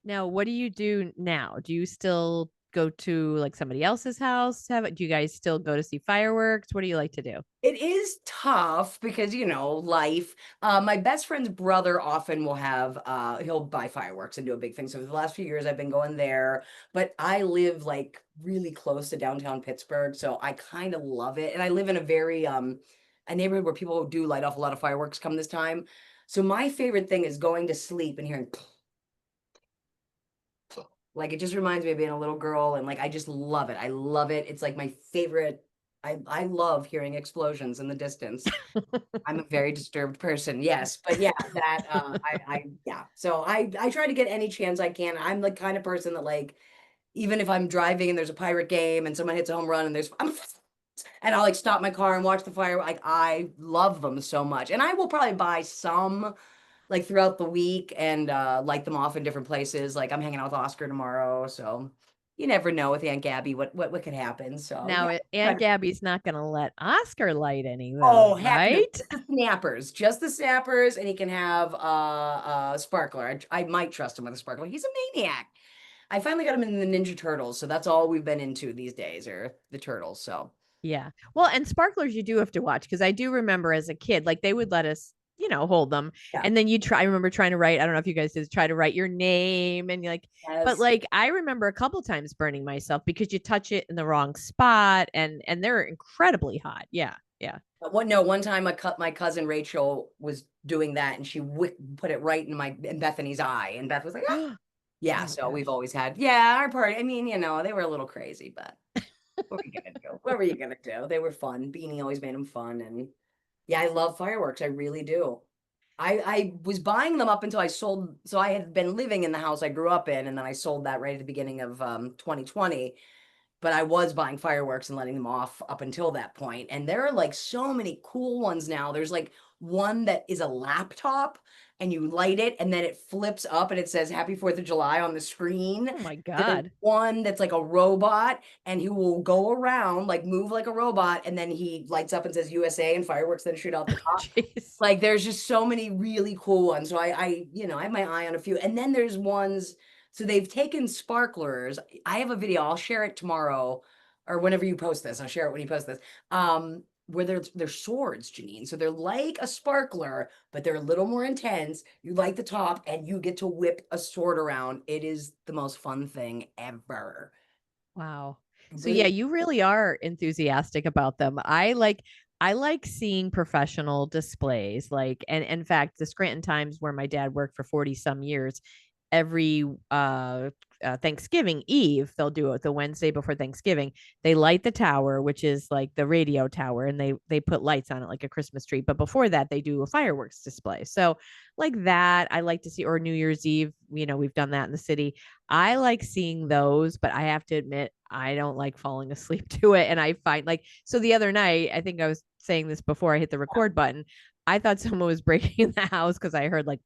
Now, what do you do now? Do you still go to like somebody else's house? Do you guys still go to see fireworks? What do you like to do? It is tough because, life. My best friend's brother often will have, he'll buy fireworks and do a big thing. So for the last few years, I've been going there, but I live like really close to downtown Pittsburgh. So I kind of love it. And I live in a neighborhood where people do light off a lot of fireworks come this time. So my favorite thing is going to sleep and hearing, like, it just reminds me of being a little girl. And like, I just love it. I love it. It's like my favorite. I love hearing explosions in the distance. I'm a very disturbed person, yes, but yeah, that yeah. So I try to get any chance I can. I'm the kind of person that like even if I'm driving and there's a pirate game and someone hits a home run and and I'll like stop my car and watch the fire. Like I love them so much, and I will probably buy some like throughout the week and light them off in different places. Like I'm hanging out with Oscar tomorrow, so you never know with Aunt Gabby what could happen. So yeah, Now, Aunt Gabby's not going to let Oscar light any though, oh heck no, right? just the snappers, and he can have a sparkler. I might trust him with a sparkler. He's a maniac. I finally got him in the Ninja Turtles, so that's all we've been into these days, are the turtles. So Yeah. Well, and sparklers you do have to watch because I do remember as a kid, like they would let us, hold them. yeah, And then you try, I remember trying to write, I don't know if you guys did try to write your name and you're like, but yes. like I remember a couple times burning myself because you touch it in the wrong spot and they're incredibly hot. Yeah. Yeah. But one time my cousin Rachel was doing that, and she put it right in Bethany's eye, and Beth was like, ah. Yeah. Oh So we've gosh. always had yeah our party. I mean, they were a little crazy, but what were you gonna do? What were you gonna do? They were fun. Beanie always made them fun, and yeah, I love fireworks. I really do. I was buying them up until I sold. So I had been living in the house I grew up in, and then I sold that right at the beginning of 2020. But I was buying fireworks and letting them off up until that point. And there are like so many cool ones now. There's like one that is a laptop and you light it and then it flips up and it says Happy 4th of July on the screen. Oh my There's God. one that's like a robot and he will go around, like move like a robot, and then he lights up and says USA and fireworks then shoot out the top. Jeez. Like there's just so many really cool ones. So I have my eye on a few. And then there's ones, so they've taken sparklers. I have a video, I'll share it tomorrow or whenever you post this. I'll share it when you post this. Where they're swords, Janine. So they're like a sparkler, but they're a little more intense. You light the top and you get to whip a sword around. It is the most fun thing ever. Wow. So yeah, Completely. you really are enthusiastic about them. I like seeing professional displays like and in fact the Scranton Times where my dad worked for 40 some years every Thanksgiving Eve, they'll do it the Wednesday before Thanksgiving. They light the tower, which is like the radio tower, and they put lights on it like a Christmas tree. But before that, they do a fireworks display. So like that, I like to see, or New Year's Eve, we've done that in the city. I like seeing those, but I have to admit, I don't like falling asleep to it. And I find like, so the other night, I think I was saying this before I hit the record button. I thought someone was breaking in the house because I heard like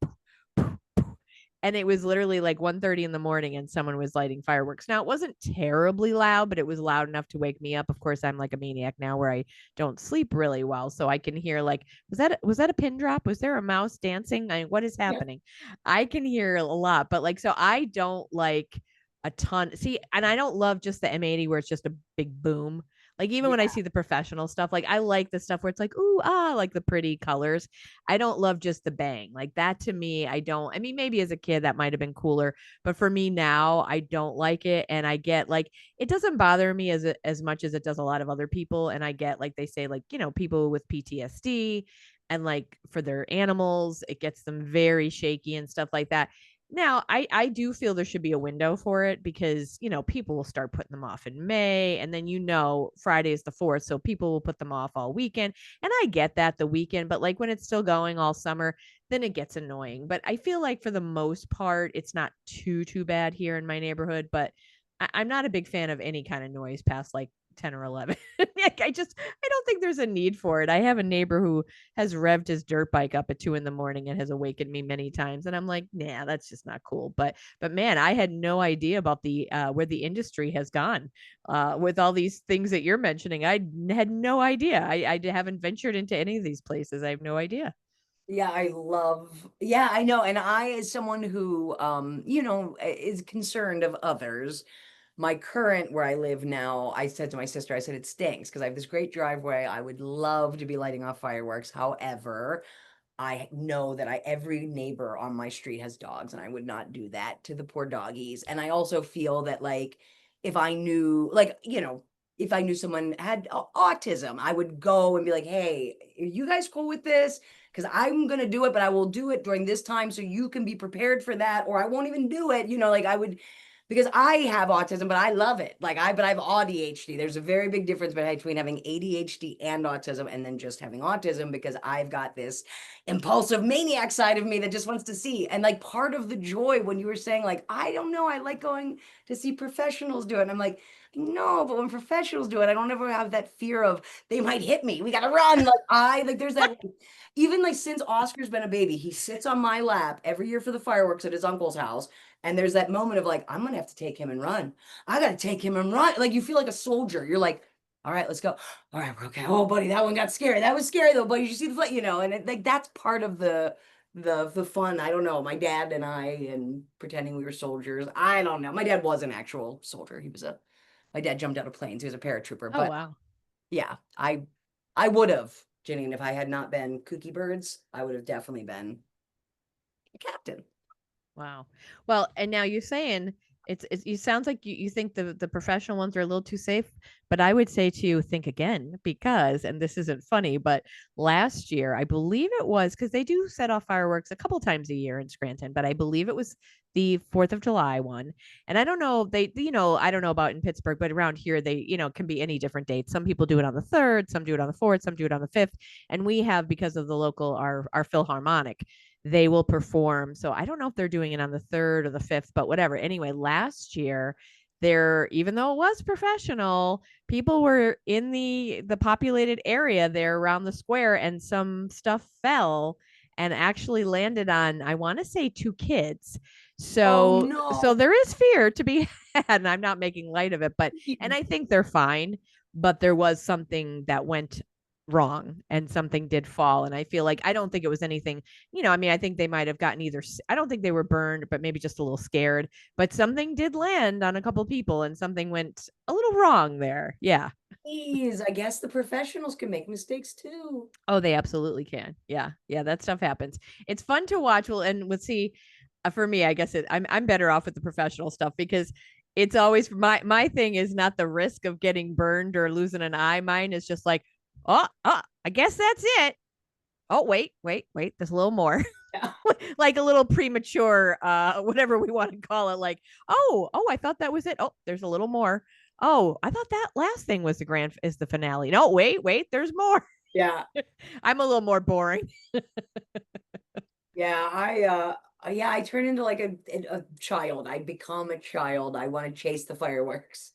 and it was literally like 1:30 in the morning and someone was lighting fireworks. Now it wasn't terribly loud, but it was loud enough to wake me up. Of course, I'm like a maniac now where I don't sleep really well, so I can hear like was that a pin drop? Was there a mouse dancing? What is Yeah. happening? I can hear a lot, but like so I don't like a ton. See, and I don't love just the M80 where it's just a big boom. Like even when I Yeah. see the professional stuff, like I like the stuff where it's like ooh like the pretty colors. I don't love just the bang. Like that to me, I don't. I mean, maybe as a kid that might have been cooler, but for me now, I don't like it. And I get like it doesn't bother me as much as it does a lot of other people. And I get like they say like people with PTSD and like for their animals, it gets them very shaky and stuff like that. Now, I do feel there should be a window for it because, people will start putting them off in May and then Friday is the 4th, so people will put them off all weekend. And I get that the weekend, but like when it's still going all summer, then it gets annoying. But I feel like for the most part, it's not too bad here in my neighborhood, but I'm not a big fan of any kind of noise past like 10 or 11. Like, I don't think there's a need for it. I have a neighbor who has revved his dirt bike up at 2 in the morning and has awakened me many times. And I'm like, nah, that's just not cool. But man, I had no idea about the where the industry has gone with all these things that you're mentioning. I had no idea. I haven't ventured into any of these places. I have no idea. Yeah, yeah, I know. And I, as someone who, is concerned of others, my current where I live now, I said to my sister, I said, it stinks because I have this great driveway. I would love to be lighting off fireworks. However, I know that every neighbor on my street has dogs, and I would not do that to the poor doggies. And I also feel that like if I knew, like, if I knew someone had autism, I would go and be like, "Hey, are you guys cool with this? Because I'm gonna do it, but I will do it during this time so you can be prepared for that, or I won't even do it." Like I would, because I have autism, but I love it. But I have ADHD. There's a very big difference between having ADHD and autism and then just having autism, because I've got this impulsive maniac side of me that just wants to see. And like part of the joy when you were saying, like, I don't know, I like going to see professionals do it. And I'm like, no, but when professionals do it, I don't ever have that fear of they might hit me. We gotta run. Like there's that, even like since Oscar's been a baby, he sits on my lap every year for the fireworks at his uncle's house. And there's that moment of like, I'm gonna have to take him and run. I gotta take him and run. Like you feel like a soldier. You're like, all right, let's go. All right, we're okay. Oh, buddy, that one got scary. That was scary though, buddy. You see the flight, and like that's part of the fun. I don't know. My dad and I and pretending we were soldiers. I don't know. My dad was an actual soldier. My dad jumped out of planes. He was a paratrooper. Oh But wow. yeah, I would have, Janine, if I had not been kooky birds, I would have definitely been a captain. Wow. Well, and now you're saying it's you sounds like you think the professional ones are a little too safe, but I would say to you think again because and this isn't funny, but last year I believe it was because they do set off fireworks a couple times a year in Scranton, but I believe it was the 4th of July one. And I don't know, I don't know about in Pittsburgh, but around here they, can be any different dates. Some people do it on the 3rd, some do it on the 4th, some do it on the 5th. And we have because of the local our Philharmonic they will perform. So I don't know if they're doing it on the 3rd or the 5th, but whatever. Anyway, last year there, even though it was professional, people were in the populated area there around the square and some stuff fell and actually landed on I want to say 2 kids. Oh So no. there is fear to be had and I'm not making light of it, but and I think they're fine, but there was something that went wrong and something did fall and I feel like I don't think it was anything I mean I think they might have gotten either I don't think they were burned but maybe just a little scared but something did land on a couple people and something went a little wrong there. Yeah. Please, I guess the professionals can make mistakes too. Oh, they absolutely can. Yeah. Yeah, that stuff happens. It's fun to watch. Well, and let's see for me I guess I'm better off with the professional stuff because it's always my thing is not the risk of getting burned or losing an eye. Mine is just like oh, I guess that's it. Oh, wait, there's a little more. Yeah. Like a little premature, whatever we want to call it. Like, oh, I thought that was it. Oh, there's a little more. Oh, I thought that last thing was the finale. No, wait, there's more. Yeah. I'm a little more boring. Yeah. Yeah, I turn into like a child. I become a child. I want to chase the fireworks.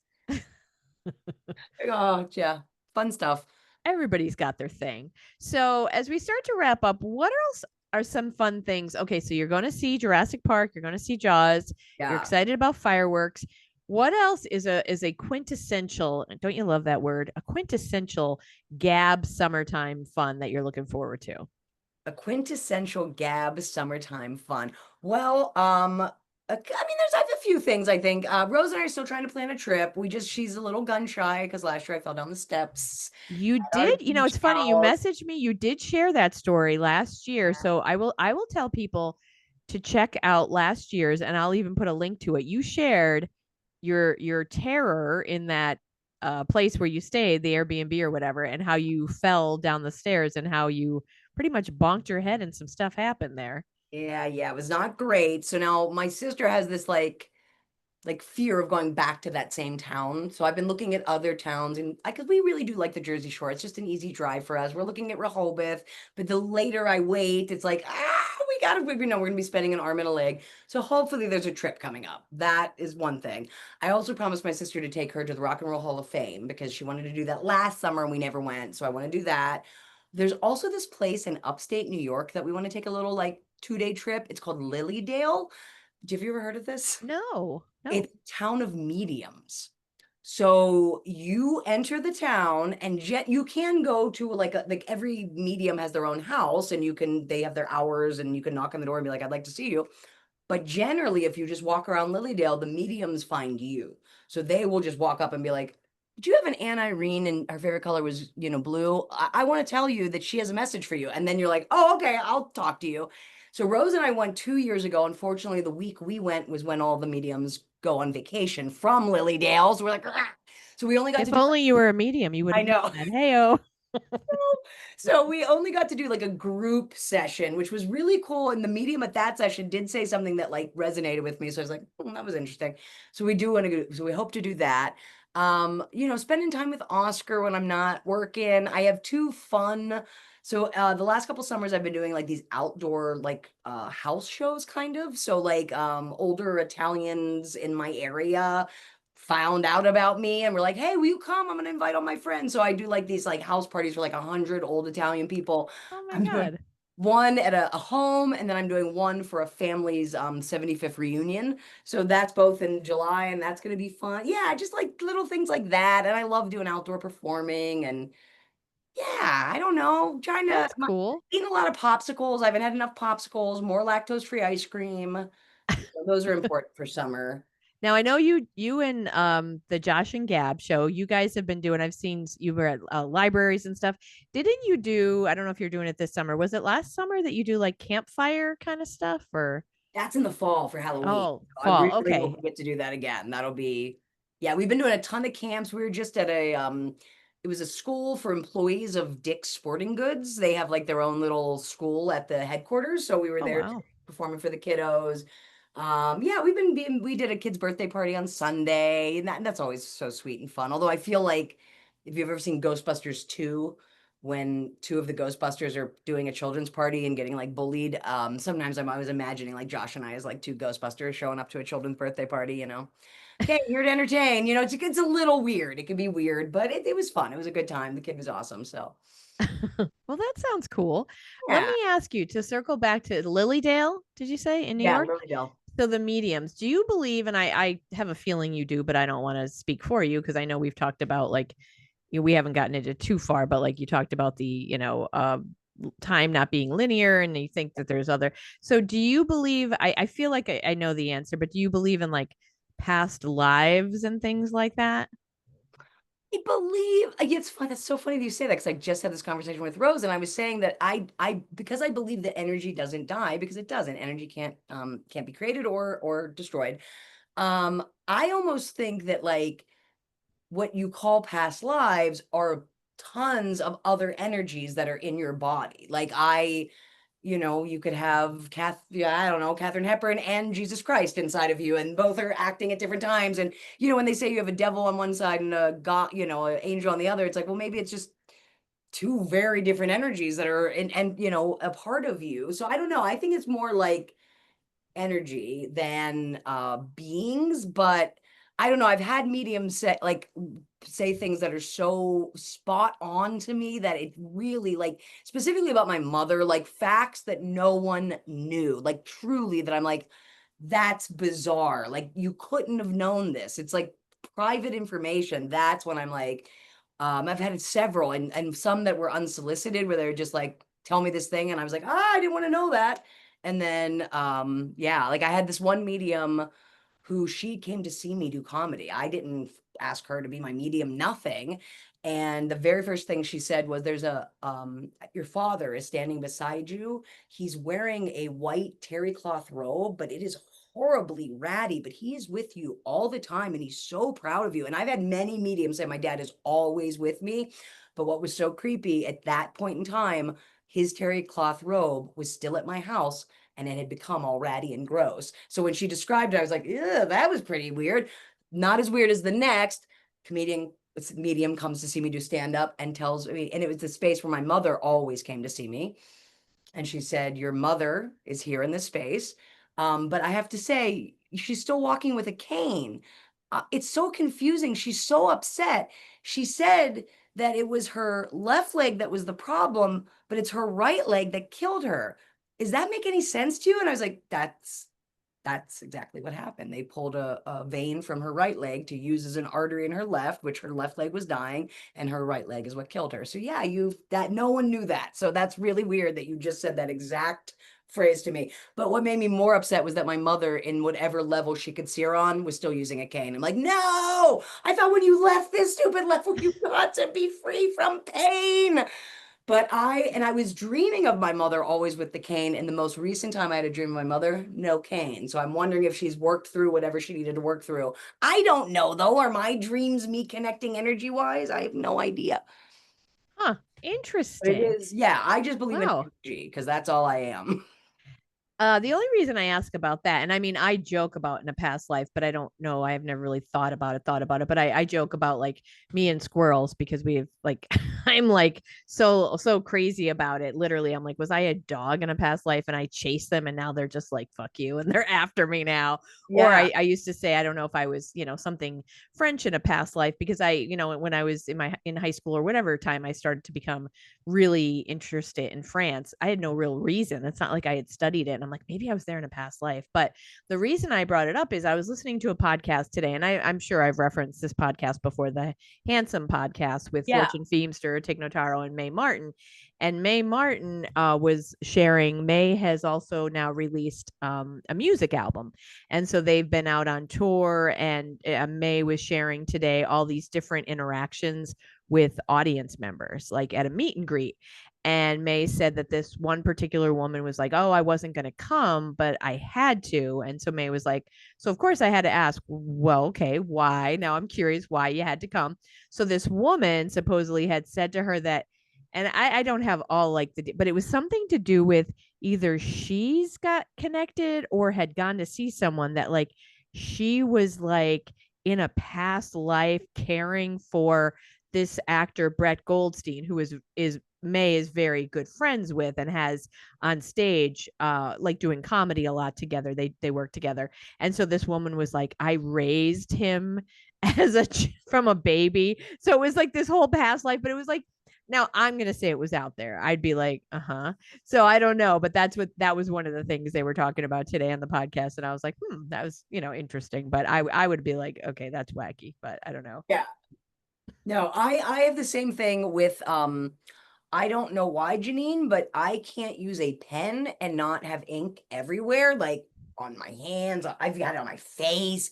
Oh, yeah. Fun stuff. Everybody's got their thing. So as we start to wrap up, what else are some fun things? Okay, so you're going to see Jurassic Park, you're going to see Jaws, you're Yeah. excited about fireworks. What else is a quintessential, don't you love that word? A quintessential Gab summertime fun that you're looking forward to? A quintessential Gab summertime fun. Well, I mean, I have a few things I think. Rose and I are still trying to plan a trip. She's a little gun shy because last year I fell down the steps You at our did, beach it's funny, you house. messaged me, you did share that story last year. So I will tell people to check out last year's and I'll even put a link to it. You shared your terror in that place where you stayed, the Airbnb or whatever, and how you fell down the stairs and how you pretty much bonked your head and some stuff happened there. Yeah, yeah, it was not great. So now my sister has this like fear of going back to that same town. So I've been looking at other towns and because we really do like the Jersey Shore. It's just an easy drive for us. We're looking at Rehoboth, but the later I wait, it's like, we we got to, we're going to be spending an arm and a leg. So hopefully there's a trip coming up. That is one thing. I also promised my sister to take her to the Rock and Roll Hall of Fame because she wanted to do that last summer and we never went. So I want to do that. There's also this place in upstate New York that we want to take a little like 2-day trip. It's called Lilydale. Have you ever heard of this? No, no. It's a town of mediums. So you enter the town and you can go to like every medium has their own house and they have their hours and you can knock on the door and be like, I'd like to see you. But generally, if you just walk around Lilydale, the mediums find you. So they will just walk up and be like, do you have an Aunt Irene and her favorite color was, blue? I want to tell you that she has a message for you. And then you're like, oh, okay, I'll talk to you. So Rose and I went 2 years ago. Unfortunately, the week we went was when all the mediums go on vacation from Lilydale. So we're like, ah. So we only got to If do, only you were a medium, you would I have known know. that. Hey-oh. So we only got to do like a group session, which was really cool. And the medium at that session did say something that like resonated with me. So I was like, that was interesting. So we do want to go, so we hope to do that. Spending time with Oscar when I'm not working. I have two fun. So the last couple summers I've been doing like these outdoor like house shows kind of. So like older Italians in my area found out about me and were like, hey, will you come? I'm gonna invite all my friends. So I do like these like house parties for like 100 old Italian people. Oh my I'm doing God. one at a home, and then I'm doing one for a family's 75th reunion. So that's both in July, and that's gonna be fun. Yeah, just like little things like that. And I love doing outdoor performing and yeah, I don't know. That's cool. Eating a lot of popsicles. I haven't had enough popsicles, more lactose-free ice cream. So those are important for summer. Now I know you and the Josh and Gab show, you guys have been doing, I've seen you were at libraries and stuff. Didn't you do, I don't know if you're doing it this summer. Was it last summer that you do like campfire kind of stuff or That's in the fall for Halloween. oh, I fall. really hope Okay. we get to do that again. That'll be, yeah, we've been doing a ton of camps. We were just at it was a school for employees of Dick's Sporting Goods. They have like their own little school at the headquarters. So we were Oh there wow. performing for the kiddos. Yeah, we did a kid's birthday party on Sunday, and that's always so sweet and fun. Although I feel like if you've ever seen Ghostbusters 2, when two of the Ghostbusters are doing a children's party and getting like bullied. Sometimes I was imagining like Josh and I as like two Ghostbusters showing up to a children's birthday party. Okay, here to entertain. It's a little weird. It can be weird, but it was fun. It was a good time. The kid was awesome. So Well, that sounds cool. Let me yeah, ask you to circle back to Lilydale, did you say in New yeah, York? Lilydale. So the mediums, do you believe, and I have a feeling you do, but I don't want to speak for you because I know we've talked about like we haven't gotten into too far, but like you talked about the, time not being linear and you think that there's other. So do you believe, I feel like I know the answer, but do you believe in like past lives and things like that? I believe it's fun. That's so funny that you say that because I just had this conversation with Rose, and I was saying that because I believe that energy doesn't die because it doesn't. Energy can't be created or destroyed. I almost think that like what you call past lives are tons of other energies that are in your body. Like you could have yeah, I don't know, Katharine Hepburn and Jesus Christ inside of you, and both are acting at different times. And when they say you have a devil on one side and a god, an angel on the other, it's like, well, maybe it's just two very different energies that are and a part of you. So I don't know. I think it's more like energy than beings, but I don't know. I've had mediums say things that are so spot on to me that it really like specifically about my mother, like facts that no one knew, like truly that I'm like, that's bizarre. Like you couldn't have known this. It's like private information. That's when I'm like, I've had several and some that were unsolicited where they're just like, tell me this thing. And I was like, I didn't want to know that. And then, yeah, like I had this one medium who she came to see me do comedy. I didn't ask her to be my medium, nothing. And the very first thing she said was, your father is standing beside you. He's wearing a white terry cloth robe, but it is horribly ratty, but he is with you all the time and he's so proud of you. And I've had many mediums say my dad is always with me. But what was so creepy at that point in time, his terry cloth robe was still at my house and it had become all ratty and gross. So when she described it, I was like, yeah, that was pretty weird. Not as weird as the next comedian medium comes to see me do stand up and tells me, and it was the space where my mother always came to see me. And she said, your mother is here in this space. But I have to say, she's still walking with a cane. It's so confusing. She's so upset. She said that it was her left leg that was the problem, but it's her right leg that killed her. Does that make any sense to you? And I was like, that's exactly what happened. They pulled a vein from her right leg to use as an artery in her left, which her left leg was dying, and her right leg is what killed her. So yeah, that no one knew that. So that's really weird that you just said that exact phrase to me. But what made me more upset was that my mother, in whatever level she could see her on, was still using a cane. I'm like, no, I thought when you left this stupid level, you got to be free from pain. But I was dreaming of my mother always with the cane. And the most recent time I had a dream of my mother, no cane. So I'm wondering if she's worked through whatever she needed to work through. I don't know though. Are my dreams me connecting energy wise? I have no idea. Huh. But it Interesting. is, yeah, I just believe in Wow. energy because that's all I am. The only reason I ask about that, and I mean, I joke about in a past life, but I don't know. I have never really thought about it, but I joke about like me and squirrels because we've like, I'm like so crazy about it. Literally, I'm like, was I a dog in a past life and I chased them and now they're just like, fuck you. And they're after me now. Or Yeah. I used to say, I don't know if I was, something French in a past life because when I was in high school or whatever time I started to become really interested in France. I had no real reason. It's not like I had studied it. And I'm like, maybe I was there in a past life. But the reason I brought it up is I was listening to a podcast today, and I'm sure I've referenced this podcast before, the Handsome podcast with Yeah. Fortune Feimster, Tig Notaro, and Mae Martin. And Mae Martin was sharing, Mae has also now released a music album. And so they've been out on tour, and Mae was sharing today all these different interactions with audience members, like at a meet and greet. And Mae said that this one particular woman was like, oh, I wasn't going to come, but I had to. And so Mae was like, so of course I had to ask, well, okay, why? Now I'm curious why you had to come. So this woman supposedly had said to her that, and I don't have all like but it was something to do with either she's got connected or had gone to see someone that like she was like in a past life caring for this actor Brett Goldstein, who is Mae is very good friends with and has on stage like doing comedy a lot together. They work together. And so this woman was like, I raised him as from a baby. So it was like this whole past life, but it was like, now I'm gonna say it was out there. I'd be like, uh-huh. So I don't know, but that was one of the things they were talking about today on the podcast. And I was like, that was, interesting. But I would be like, okay, that's wacky, but I don't know. Yeah. No, I have the same thing with I don't know why, Janine, but I can't use a pen and not have ink everywhere, like on my hands. I've got it on my face.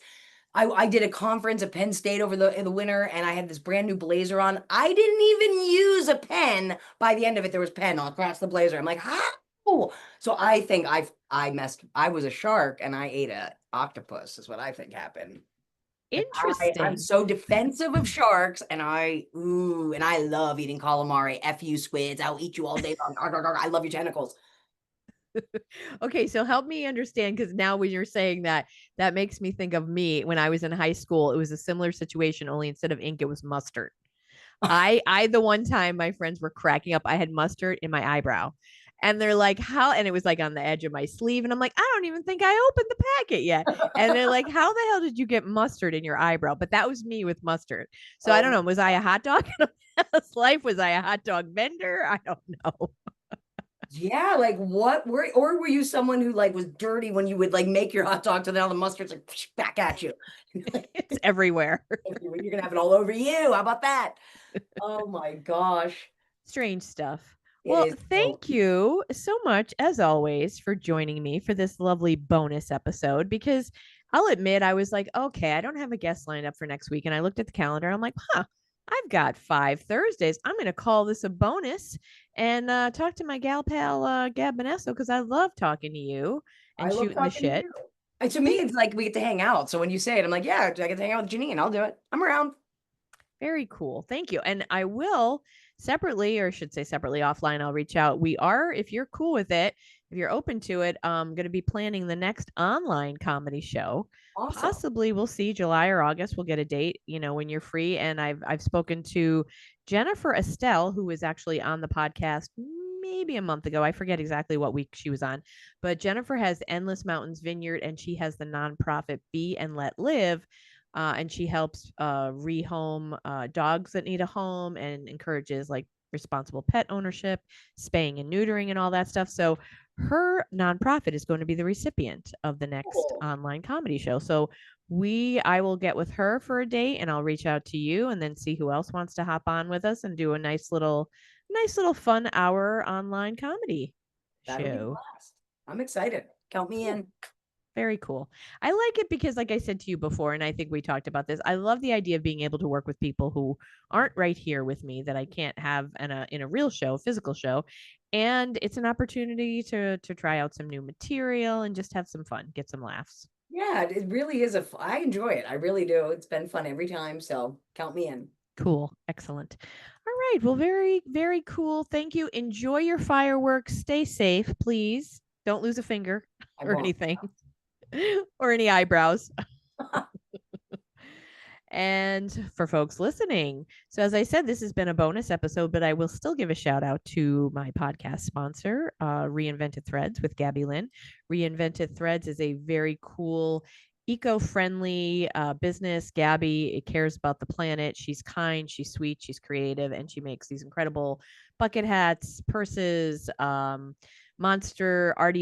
I did a conference at Penn State over in the winter, and I had this brand new blazer on. I didn't even use a pen. By the end of it, there was pen all across the blazer. I'm like, how? So I think I messed. I was a shark and I ate a octopus. Is what I think happened. I'm Interesting. so defensive of sharks, and I love eating calamari. F you, squids. I'll eat you all day long. I love your tentacles. Okay, so help me understand, because now when you're saying that, that makes me think of me when I was in high school. It was a similar situation, only instead of ink, it was mustard. I the one time my friends were cracking up, I had mustard in my eyebrow. And they're like, how? And it was like on the edge of my sleeve. And I'm like, I don't even think I opened the packet yet. And they're like, how the hell did you get mustard in your eyebrow? But that was me with mustard. So I don't Oh, know. Was I a hot dog in a past life? Was I a hot dog vendor? I don't know. yeah, like what were or were you someone who like was dirty when you would like make your hot dog to now the mustard's like back at you. It's everywhere. You're gonna have it all over you. How about that? Oh my gosh. Strange stuff. It Well, is so thank you so much, as always, for joining me for this lovely bonus episode. Because I'll admit, I was like, okay, I don't have a guest lined up for next week. And I looked at the calendar. I'm like, I've got 5 Thursdays. I'm going to call this a bonus and talk to my gal pal, Gab Bonesso, because I love talking to you I and love shooting the talking to shit. you. And to me, it's like we get to hang out. So when you say it, I'm like, yeah, I get to hang out with Janine. I'll do it. I'm around. Very cool. Thank you. And I will separately, or should say separately offline, I'll reach out. We are, if you're cool with it, if you're open to it, I'm going to be planning the next online comedy show. Awesome. Possibly we'll see July or August. We'll get a date, when you're free. And I've spoken to Jennifer Estelle, who was actually on the podcast maybe a month ago. I forget exactly what week she was on, but Jennifer has Endless Mountains Vineyard, and she has the nonprofit Be and Let Live. And she helps rehome dogs that need a home and encourages like responsible pet ownership, spaying and neutering, and all that stuff. So her nonprofit is going to be the recipient of the next Cool. online comedy show. So I will get with her for a date, and I'll reach out to you and then see who else wants to hop on with us and do a nice little fun hour online comedy That'll be a show. blast. I'm excited. Count me Cool. in. Very cool. I like it because, like I said to you before, and I think we talked about this, I love the idea of being able to work with people who aren't right here with me that I can't have in a real show, physical show. And it's an opportunity to try out some new material and just have some fun, get some laughs. Yeah, it really is I enjoy it. I really do. It's been fun every time. So count me in. Cool. Excellent. All right. Well, very, very cool. Thank you. Enjoy your fireworks. Stay safe, please. Don't lose a finger I or won't. anything or any eyebrows. And for folks listening, so as I said, this has been a bonus episode, but I will still give a shout out to my podcast sponsor, Reinvented Threads with Gabby Lynn. Reinvented Threads is a very cool, eco-friendly business. Gabby cares about the planet. She's kind, she's sweet, she's creative, and she makes these incredible bucket hats, purses, arty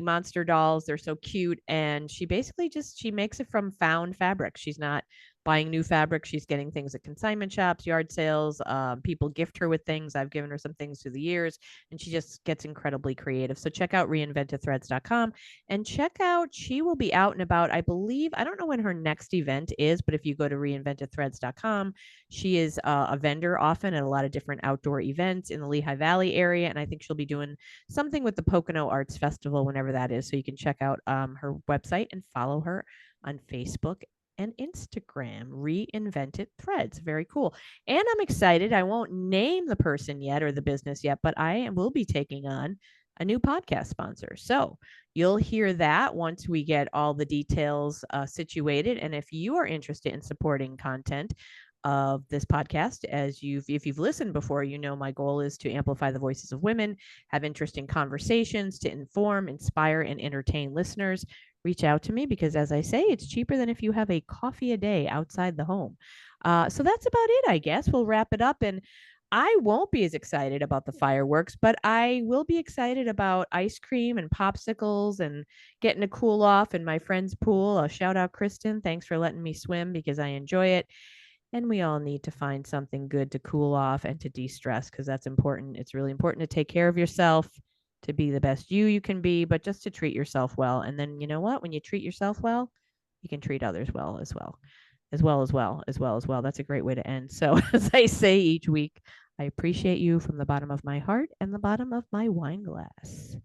monster dolls. They're so cute, and she basically just she makes it from found fabric. She's not buying new fabric. She's getting things at consignment shops, yard sales. People gift her with things. I've given her some things through the years, and she just gets incredibly creative. So check out reinventedthreads.com and check out, she will be out and about. I believe, I don't know when her next event is, but if you go to reinventedthreads.com, she is a vendor often at a lot of different outdoor events in the Lehigh Valley area. And I think she'll be doing something with the Pocono Arts Festival whenever that is. So you can check out her website and follow her on Facebook and Instagram. Reinvented Threads. Very cool. And I'm excited. I won't name the person yet or the business yet, but will be taking on a new podcast sponsor. So you'll hear that once we get all the details situated. And if you are interested in supporting content of this podcast, if you've listened before, you know my goal is to amplify the voices of women, have interesting conversations to inform, inspire, and entertain listeners. Reach out to me because, as I say, it's cheaper than if you have a coffee a day outside the home. So that's about it, I guess. We'll wrap it up. And I won't be as excited about the fireworks, but I will be excited about ice cream and popsicles and getting to cool off in my friend's pool. I'll shout out Kristen. Thanks for letting me swim because I enjoy it. And we all need to find something good to cool off and to de-stress because that's important. It's really important to take care of yourself, to be the best you can be, but just to treat yourself well. And then you know what? When you treat yourself well, you can treat others well as well. That's a great way to end. So as I say each week, I appreciate you from the bottom of my heart and the bottom of my wine glass.